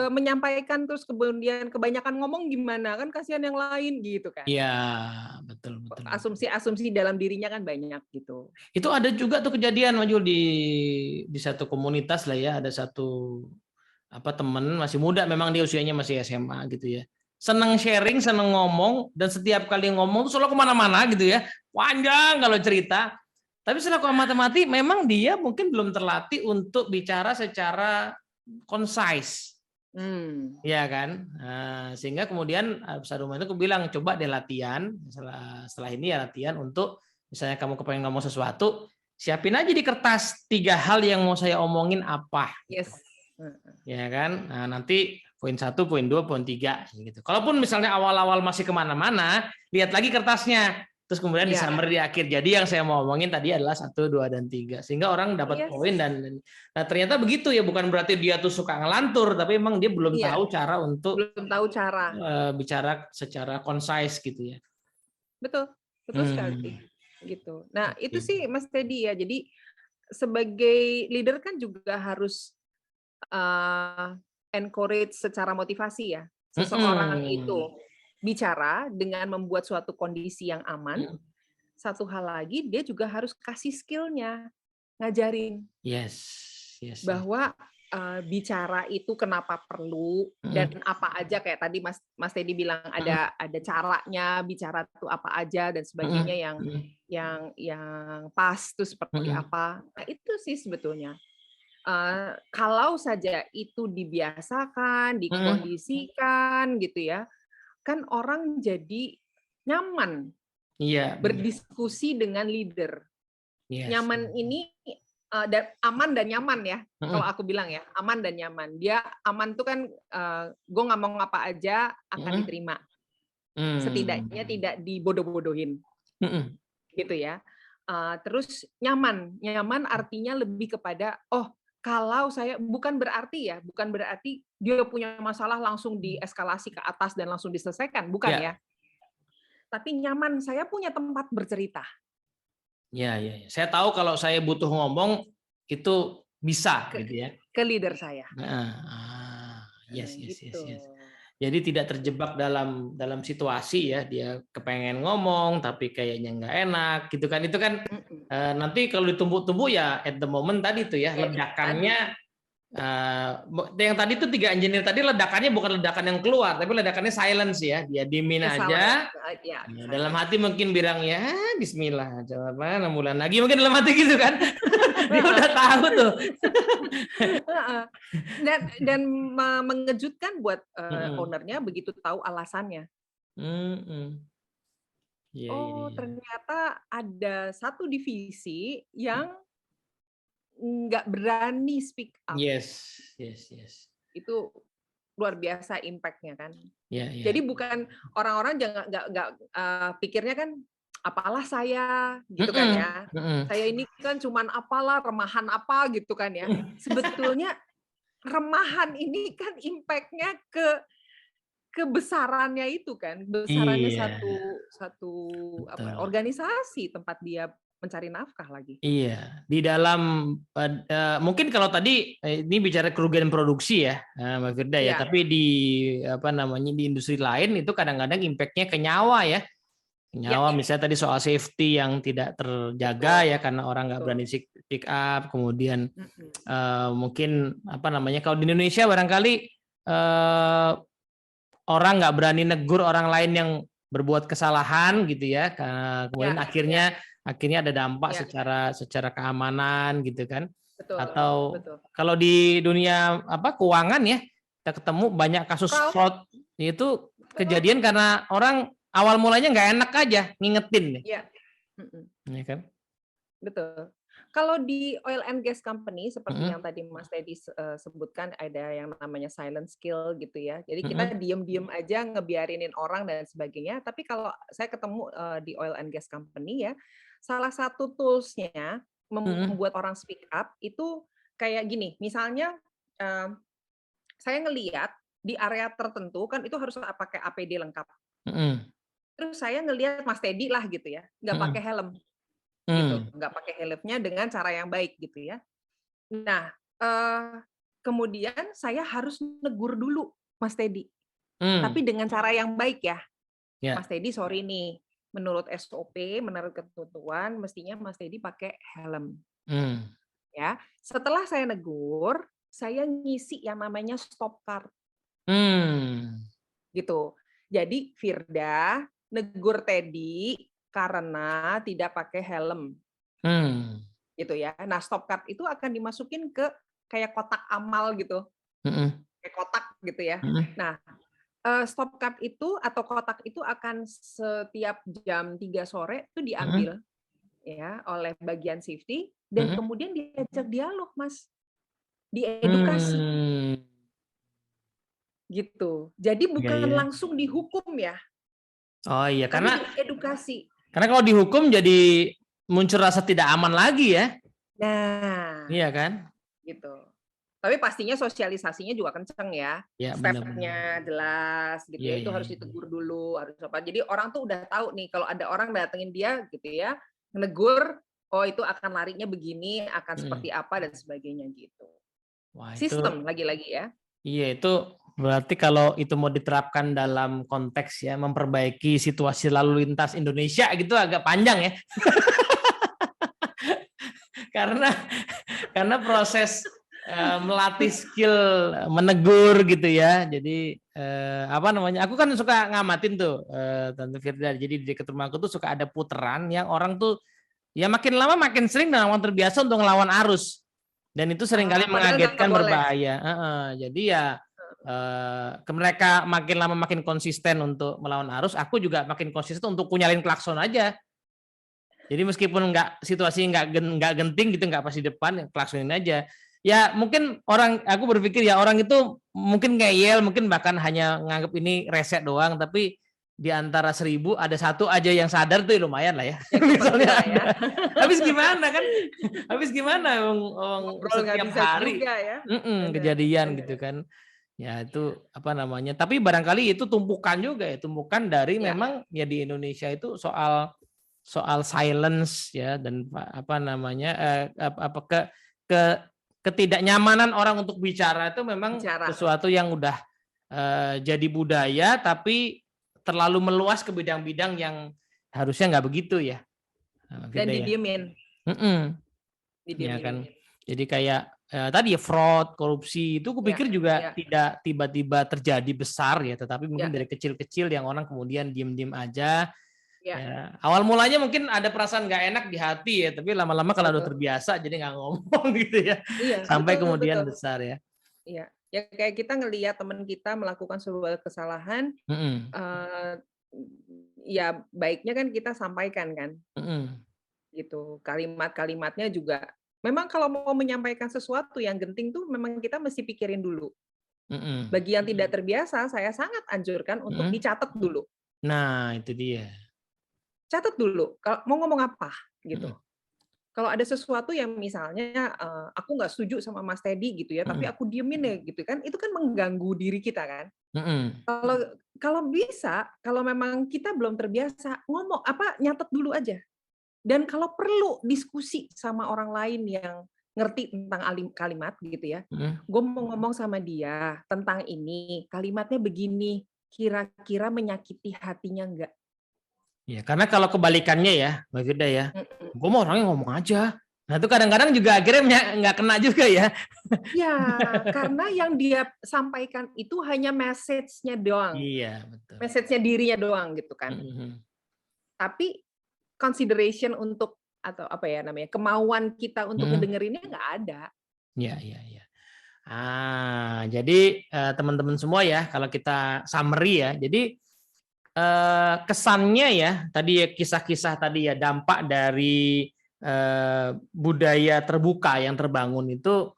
menyampaikan terus kemudian kebanyakan ngomong gimana, kan kasihan yang lain gitu kan. Iya, betul. Asumsi dalam dirinya kan banyak gitu. Itu ada juga tuh kejadian Majul di satu komunitas lah ya, ada satu teman masih muda, memang dia usianya masih SMA gitu ya. Seneng sharing, seneng ngomong, dan setiap kali ngomong tuh selalu kemana-mana gitu ya, panjang kalau cerita. Tapi setelah aku amati memang dia mungkin belum terlatih untuk bicara secara concise. Ya kan, sehingga kemudian besar rumah itu aku bilang coba deh latihan setelah ini ya latihan untuk misalnya kamu kepengen ngomong sesuatu, siapin aja di kertas 3 hal yang mau saya omongin apa. Yes. Ya kan, nah, nanti poin 1, poin 2, poin 3 gitu. Kalaupun misalnya awal-awal masih kemana-mana, lihat lagi kertasnya. Terus kemudian di summary di akhir. Jadi yang saya mau omongin tadi adalah 1, 2, dan 3. Sehingga orang dapat poin dan nah ternyata begitu ya, bukan berarti dia tuh suka ngelantur, tapi memang dia belum tahu cara untuk bicara secara concise gitu ya. Betul sekali gitu. Nah, itu sih Mas Teddy ya. Jadi sebagai leader kan juga harus encourage secara motivasi ya. Seseorang itu bicara dengan membuat suatu kondisi yang aman. Satu hal lagi, dia juga harus kasih skill-nya, ngajarin. Bahwa bicara itu kenapa perlu dan apa aja, kayak tadi Mas Teddy bilang ada caranya bicara itu apa aja dan sebagainya yang pas itu seperti apa. Nah, itu sih sebetulnya. Kalau saja itu dibiasakan, dikondisikan gitu ya, kan orang jadi nyaman berdiskusi dengan leader. Nyaman ini aman dan nyaman ya, kalau aku bilang ya, aman dan nyaman. Dia aman tuh kan gue ngomong apa aja akan diterima. Setidaknya tidak dibodoh-bodohin. Gitu ya. Terus nyaman artinya lebih kepada kalau saya bukan berarti dia punya masalah langsung dieskalasi ke atas dan langsung diselesaikan, bukan ya. Tapi nyaman, saya punya tempat bercerita. Ya. Saya tahu kalau saya butuh ngomong itu bisa gitu ya. Ke leader saya. Yes. Jadi tidak terjebak dalam situasi ya, dia kepengen ngomong tapi kayaknya nggak enak gitu kan. Itu kan nanti kalau ditumbuk-tumbuk ya at the moment tadi tuh ya, ledakannya yang tadi tuh 3 engineer tadi ledakannya bukan ledakan yang keluar, tapi ledakannya silence ya, dia diemin aja. Dalam hati mungkin bilang ya bismillah, coba 6 bulan lagi mungkin dalam hati gitu kan. Dia udah tahu tuh. Dan mengejutkan buat ownernya begitu tahu alasannya. Ternyata ada satu divisi yang nggak berani speak up. Yes. Itu luar biasa impact-nya kan. Yeah. Jadi bukan orang-orang nggak pikirnya kan apalah saya gitu kan ya. Saya ini kan cuman apalah remahan apa gitu kan ya. Sebetulnya remahan ini kan impact-nya kebesarannya itu kan, besarannya satu organisasi tempat dia mencari nafkah lagi. Iya, di dalam mungkin kalau tadi ini bicara kerugian produksi ya, Mbak Firda ya, tapi di di industri lain itu kadang-kadang impact-nya ke nyawa ya. Nyawa misalnya tadi soal safety yang tidak terjaga ya karena orang nggak berani speak up, kemudian mungkin kalau di Indonesia barangkali orang nggak berani negur orang lain yang berbuat kesalahan gitu ya, kemudian akhirnya ada dampak secara keamanan gitu kan. Betul, Atau betul. kalau di dunia keuangan ya, kita ketemu banyak kasus fraud itu kejadian karena orang awal mulanya nggak enak aja ngingetin nih, Iya. Mm-mm. ya kan? Betul. Kalau di oil and gas company seperti Mm-mm, yang tadi Mas Teddy sebutkan ada yang namanya silent skill gitu ya. Jadi kita mm-mm, diem-diem aja ngebiarinin orang dan sebagainya. Tapi kalau saya ketemu di oil and gas company ya, salah satu tools-nya mm-mm, membuat orang speak up itu kayak gini. Misalnya saya ngeliat di area tertentu kan itu harus pakai APD lengkap. mm-mm, Terus saya ngelihat Mas Teddy lah gitu ya, nggak pakai mm-mm, helm gitu, mm, nggak pakai helmnya dengan cara yang baik gitu ya. Nah, kemudian saya harus negur dulu Mas Teddy, tapi mm, dengan cara yang baik ya. ya, Mas Teddy sorry nih, menurut SOP, menurut ketentuan mestinya Mas Teddy pakai helm mm, ya. Setelah saya negur, saya ngisi yang namanya stop card mm, gitu. Jadi Firda negur Teddy karena tidak pakai helm mm, gitu ya. Nah, stop card itu akan dimasukin ke kayak kotak amal gitu, mm-mm, kayak kotak gitu ya. mm-mm, Nah, stop card itu atau kotak itu akan setiap jam 3 sore itu mm-mm, diambil ya oleh bagian safety dan mm-mm, kemudian diajak dialog, Mas. Diedukasi mm. gitu. Jadi Iya, bukan iya. langsung dihukum ya, Oh iya, tapi karena diedukasi. kalau dihukum jadi muncul rasa tidak aman lagi ya, Nah, iya kan? gitu. Tapi pastinya sosialisasinya juga kenceng ya. Ya benar-benar. Step-nya jelas gitu Iya, ya. Itu iya, harus iya. ditegur dulu, harus apa. Jadi orang tuh udah tahu nih kalau ada orang datengin dia gitu ya, menegur, oh itu akan larinya begini, akan Mm. seperti apa dan sebagainya gitu. Wah itu, Sistem lagi-lagi ya. iya itu berarti kalau itu mau diterapkan dalam konteks ya memperbaiki situasi lalu lintas Indonesia gitu agak panjang ya, karena proses melatih skill menegur gitu ya. Jadi apa namanya? Aku kan suka ngamatin tuh Tante Firda. Jadi di dekat rumahku tuh suka ada putaran yang orang tuh ya makin lama makin sering dan orang terbiasa untuk ngelawan arus. Dan itu seringkali Padahal nggak mengagetkan boleh. berbahaya. Jadi ya mereka makin lama makin konsisten untuk melawan arus. Aku juga makin konsisten untuk kunyalin klakson aja. Jadi meskipun situasi nggak genting gitu, nggak pas di depan, klaksonin aja. Ya mungkin aku berpikir ya orang itu mungkin ngeyel, mungkin bahkan hanya nganggap ini reset doang, tapi di antara 1000 ada satu aja yang sadar tuh lumayan lah ya. Yang seperti Misalnya lah ya. habis gimana kan? Habis gimana Ngobrol nggak setiap bisa hari juga ya. Benar, kejadian gitu benar. kan. Ya itu apa namanya? Tapi barangkali itu tumpukan juga ya, tumpukan dari Ya, memang ya di Indonesia itu soal silence ya dan apa namanya ke ketidaknyamanan orang untuk bicara itu memang bicara. sesuatu yang udah jadi budaya tapi terlalu meluas ke bidang-bidang yang harusnya nggak begitu ya. Dan Gitu ya. didiemin. Ya Didiemin. kan. Jadi kayak tadi ya fraud, korupsi itu Ya, kupikir juga ya, tidak tiba-tiba terjadi besar ya, tetapi mungkin ya, dari kecil-kecil yang orang kemudian diem-diem aja. ya. Ya, awal mulanya mungkin ada perasaan nggak enak di hati ya, tapi lama-lama kalau udah Betul. terbiasa jadi nggak ngomong gitu ya, Iya, sampai betul, kemudian betul. besar ya. Iya. Ya kayak kita ngelihat teman kita melakukan sebuah kesalahan, Mm-mm. ya baiknya kan kita sampaikan kan, Mm-mm. gitu. Kalimat-kalimatnya juga memang kalau mau menyampaikan sesuatu yang genting tuh memang kita mesti pikirin dulu. Mm-mm. Bagi yang tidak terbiasa, saya sangat anjurkan untuk Mm-mm. dicatat dulu. Nah itu dia. Catat dulu, kalau mau ngomong apa, gitu. Mm-mm. Kalau ada sesuatu yang misalnya aku nggak setuju sama Mas Teddy gitu ya, tapi Mm-mm. aku diemin ya gitu kan, itu kan mengganggu diri kita kan. Mm-mm. Kalau kalau bisa, kalau memang kita belum terbiasa ngomong nyatet dulu aja. Dan kalau perlu diskusi sama orang lain yang ngerti tentang kalimat gitu ya, Mm-mm. gue mau ngomong sama dia tentang ini, kalimatnya begini, kira-kira menyakiti hatinya enggak? Ya karena kalau kebalikannya ya, Mbak Firda ya, Mm-mm. gue mau orangnya ngomong aja. Nah itu kadang-kadang juga akhirnya nggak kena juga ya. Ya, karena yang dia sampaikan itu hanya message-nya doang. Iya betul. Message-nya dirinya doang gitu kan. Mm-mm. Tapi consideration untuk atau apa ya namanya, kemauan kita untuk ngedengerinnya nggak ada. Iya, iya, iya. Jadi teman-teman semua ya, kalau kita summary ya, jadi kesannya ya, tadi ya kisah-kisah tadi ya, dampak dari budaya terbuka yang terbangun itu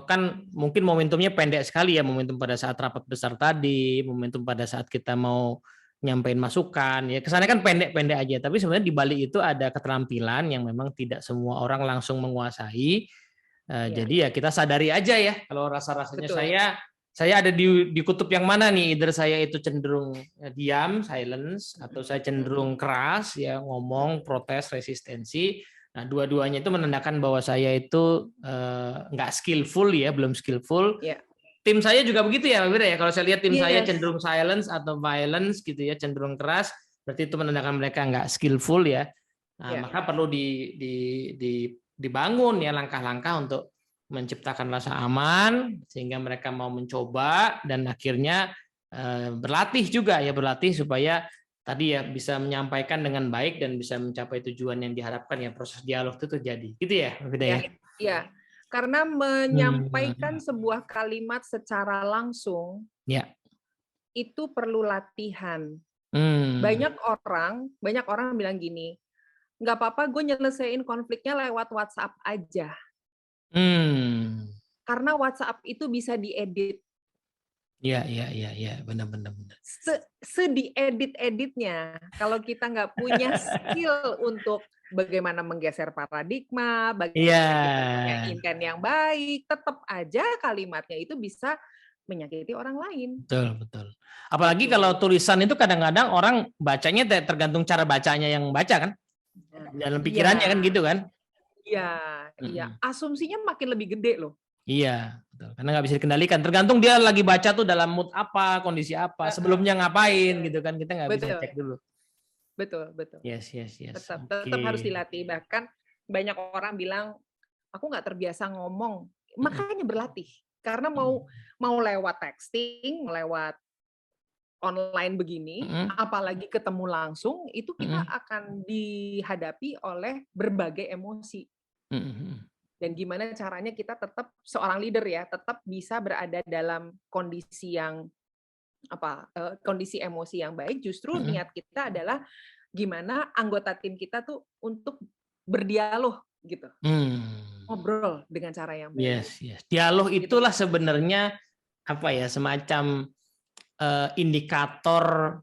kan mungkin momentumnya pendek sekali ya, momentum pada saat rapat besar tadi, momentum pada saat kita mau nyampein masukan, ya kesannya kan pendek-pendek aja, tapi sebenarnya di balik itu ada keterampilan yang memang tidak semua orang langsung menguasai. Jadi ya kita sadari aja ya, kalau rasa-rasanya saya ada di kutub yang mana nih, either saya itu cenderung diam, silence, atau saya cenderung keras ya, ngomong, protes, resistensi. Nah, dua-duanya itu menandakan bahwa saya itu nggak skillful ya, belum skillful. Tim saya juga begitu ya, Mbak Fida ya. Kalau saya lihat tim saya cenderung silence atau violence gitu ya, cenderung keras, berarti itu menandakan mereka nggak skillful ya. Nah, maka perlu dibangun ya langkah-langkah untuk menciptakan rasa aman sehingga mereka mau mencoba dan akhirnya berlatih juga ya, berlatih supaya tadi ya bisa menyampaikan dengan baik dan bisa mencapai tujuan yang diharapkan ya, proses dialog itu terjadi. Gitu ya, Mbak Fida ya? Iya. Karena menyampaikan sebuah kalimat secara langsung itu perlu latihan. Banyak orang bilang gini, nggak apa-apa gue nyelesain konfliknya lewat WhatsApp aja. Karena WhatsApp itu bisa diedit. Iya, benar. Sediedit-editnya, kalau kita nggak punya skill untuk bagaimana menggeser paradigma, bagaimana kita punya intent yang baik, tetap aja kalimatnya itu bisa menyakiti orang lain. Betul. Apalagi kalau tulisan itu kadang-kadang orang bacanya tergantung cara bacanya yang baca kan, dalam pikirannya kan gitu kan. Iya. Asumsinya makin lebih gede loh. Iya, betul. Karena nggak bisa dikendalikan. Tergantung dia lagi baca tuh dalam mood apa, kondisi apa, sebelumnya ngapain gitu kan, kita nggak bisa cek dulu. Betul. Yes. Tetap harus dilatih. Bahkan banyak orang bilang, aku nggak terbiasa ngomong. Makanya berlatih. Karena mau lewat texting, lewat online begini, apalagi ketemu langsung, itu kita akan dihadapi oleh berbagai emosi. Dan gimana caranya kita tetap seorang leader ya, tetap bisa berada dalam kondisi yang kondisi emosi yang baik. Justru niat kita adalah gimana anggota tim kita tuh untuk berdialog gitu, ngobrol dengan cara yang baik. Yes. Dialog itulah sebenarnya semacam indikator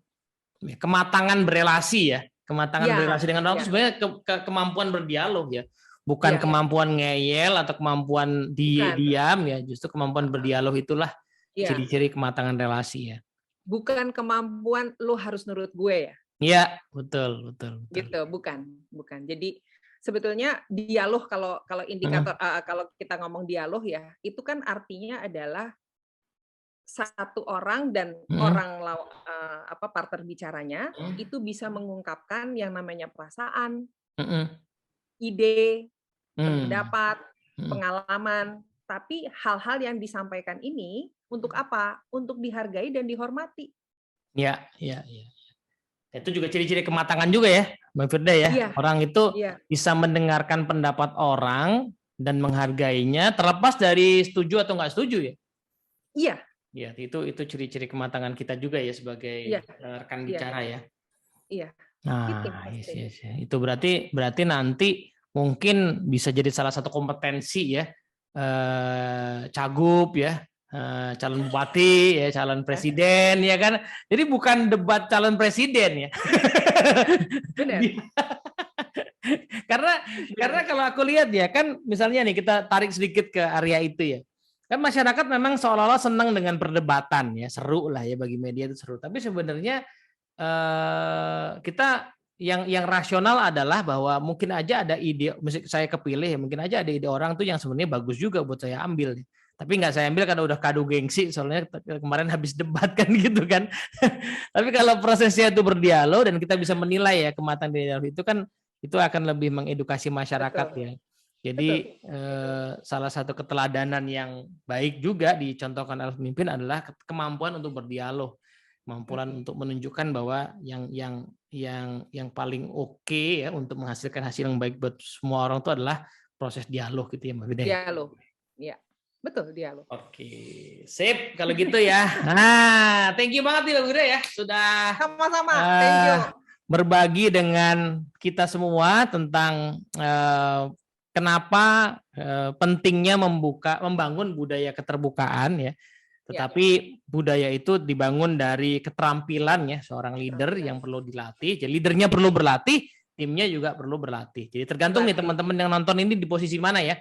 kematangan berelasi ya, berelasi dengan orang itu sebenarnya kemampuan berdialog ya. Bukan kemampuan ngeyel atau kemampuan diam ya, justru kemampuan berdialog itulah ciri-ciri kematangan relasi ya. Bukan kemampuan lu harus nurut gue ya. Iya, betul. Gitu, bukan. Jadi sebetulnya dialog kalau indikator kalau kita ngomong dialog ya, itu kan artinya adalah satu orang dan partner bicaranya itu bisa mengungkapkan yang namanya perasaan, ide, pendapat, pengalaman, tapi hal-hal yang disampaikan ini untuk apa? Untuk dihargai dan dihormati. Iya. Itu juga ciri-ciri kematangan juga ya, Mbak Firda ya. Orang itu bisa mendengarkan pendapat orang dan menghargainya terlepas dari setuju atau nggak setuju ya. Iya, itu ciri-ciri kematangan kita juga ya sebagai rekan bicara ya. Iya. Nah, yes. Itu berarti nanti mungkin bisa jadi salah satu kompetensi ya, cagup ya, calon bupati ya, calon presiden ya kan. Jadi bukan debat calon presiden ya. Benar. karena kalau aku lihat ya kan, misalnya nih kita tarik sedikit ke area itu ya. Kan masyarakat memang seolah-olah senang dengan perdebatan ya, seru lah ya, bagi media itu seru. Tapi sebenarnya kita yang rasional adalah bahwa mungkin aja ada ide, misalnya saya kepilih, mungkin aja ada ide orang tuh yang sebenarnya bagus juga buat saya ambil. Tapi nggak saya ambil karena udah kado gengsi, soalnya kemarin habis debat kan gitu kan. Tapi kalau prosesnya itu berdialog dan kita bisa menilai ya kematangan dialog itu kan, itu akan lebih mengedukasi masyarakat ya. Jadi salah satu keteladanan yang baik juga dicontohkan oleh pemimpin adalah kemampuan untuk berdialog. kemampuan untuk menunjukkan bahwa yang paling oke ya untuk menghasilkan hasil yang baik buat semua orang itu adalah proses dialog gitu ya Mbak Vida. Dialog. Iya. Betul, dialog. Oke, sip kalau gitu ya. Nah, thank you banget nih Mbak Vida ya sudah Sama-sama. Thank you. Berbagi dengan kita semua tentang kenapa pentingnya membangun budaya keterbukaan ya. Tetapi budaya itu dibangun dari keterampilan ya seorang leader yang perlu dilatih. Jadi leadernya perlu berlatih, timnya juga perlu berlatih. Jadi tergantung nih teman-teman yang nonton ini di posisi mana ya.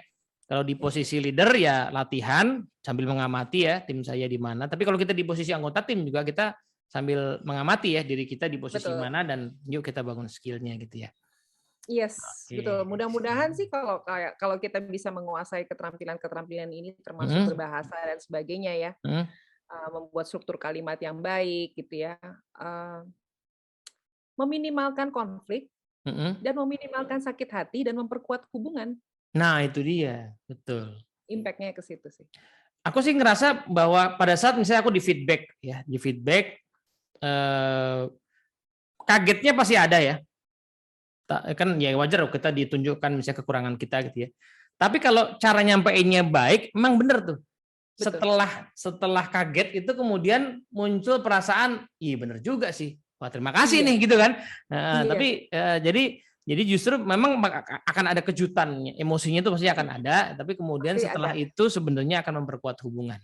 Kalau di posisi leader ya latihan sambil mengamati ya tim saya di mana. Tapi kalau kita di posisi anggota tim juga kita sambil mengamati ya diri kita di posisi mana dan yuk kita bangun skillnya gitu ya. Yes, betul. Mudah-mudahan sih kalau kita bisa menguasai keterampilan ini termasuk berbahasa dan sebagainya ya, membuat struktur kalimat yang baik gitu ya, meminimalkan konflik dan meminimalkan sakit hati dan memperkuat hubungan. Nah itu dia, betul. Impact-nya ke situ sih. Aku sih ngerasa bahwa pada saat misalnya aku di feedback, kagetnya pasti ada ya. Kan ya wajar kita ditunjukkan misalnya kekurangan kita gitu ya. Tapi kalau cara nyampeinnya baik, emang bener tuh. Betul. Setelah kaget itu kemudian muncul perasaan, iya bener juga sih. Wah terima kasih nih gitu kan. Nah, tapi jadi justru memang akan ada kejutan, emosinya itu pasti akan ada. Tapi kemudian setelah itu sebenarnya akan memperkuat hubungan.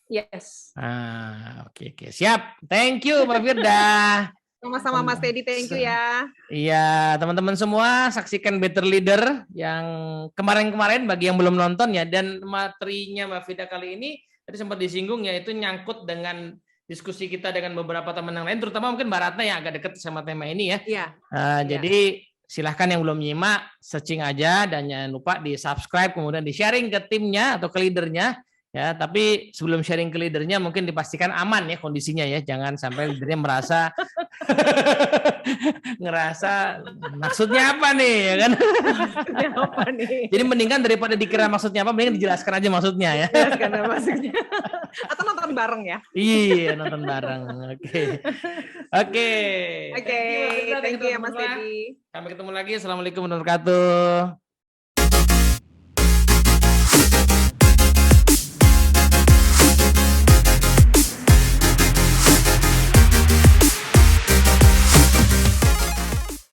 Yes. Oke. Siap. Thank you Mbak Firda. Sama-sama Mas Teddy, thank you ya. Iya, teman-teman semua saksikan Better Leader yang kemarin-kemarin bagi yang belum nonton ya, dan materinya Mbak Firda kali ini tadi sempat disinggung ya, itu nyangkut dengan diskusi kita dengan beberapa teman yang lain, terutama mungkin Mbak Ratna yang agak dekat sama tema ini ya. Iya. Jadi silahkan yang belum nyimak, searching aja dan jangan lupa di subscribe kemudian di sharing ke timnya atau ke leadernya. Ya, tapi sebelum sharing ke leadernya mungkin dipastikan aman ya kondisinya ya, jangan sampai leadernya ngerasa maksudnya apa nih ya kan? Maksudnya apa nih? Jadi mendingan daripada dikira maksudnya apa, mendingan dijelaskan aja maksudnya ya. Jelaskan maksudnya. Atau nonton bareng ya? Iya, nonton bareng. Oke. Thank you ya Mas Teddy. Sampai ketemu lagi. Assalamualaikum warahmatullahi wabarakatuh.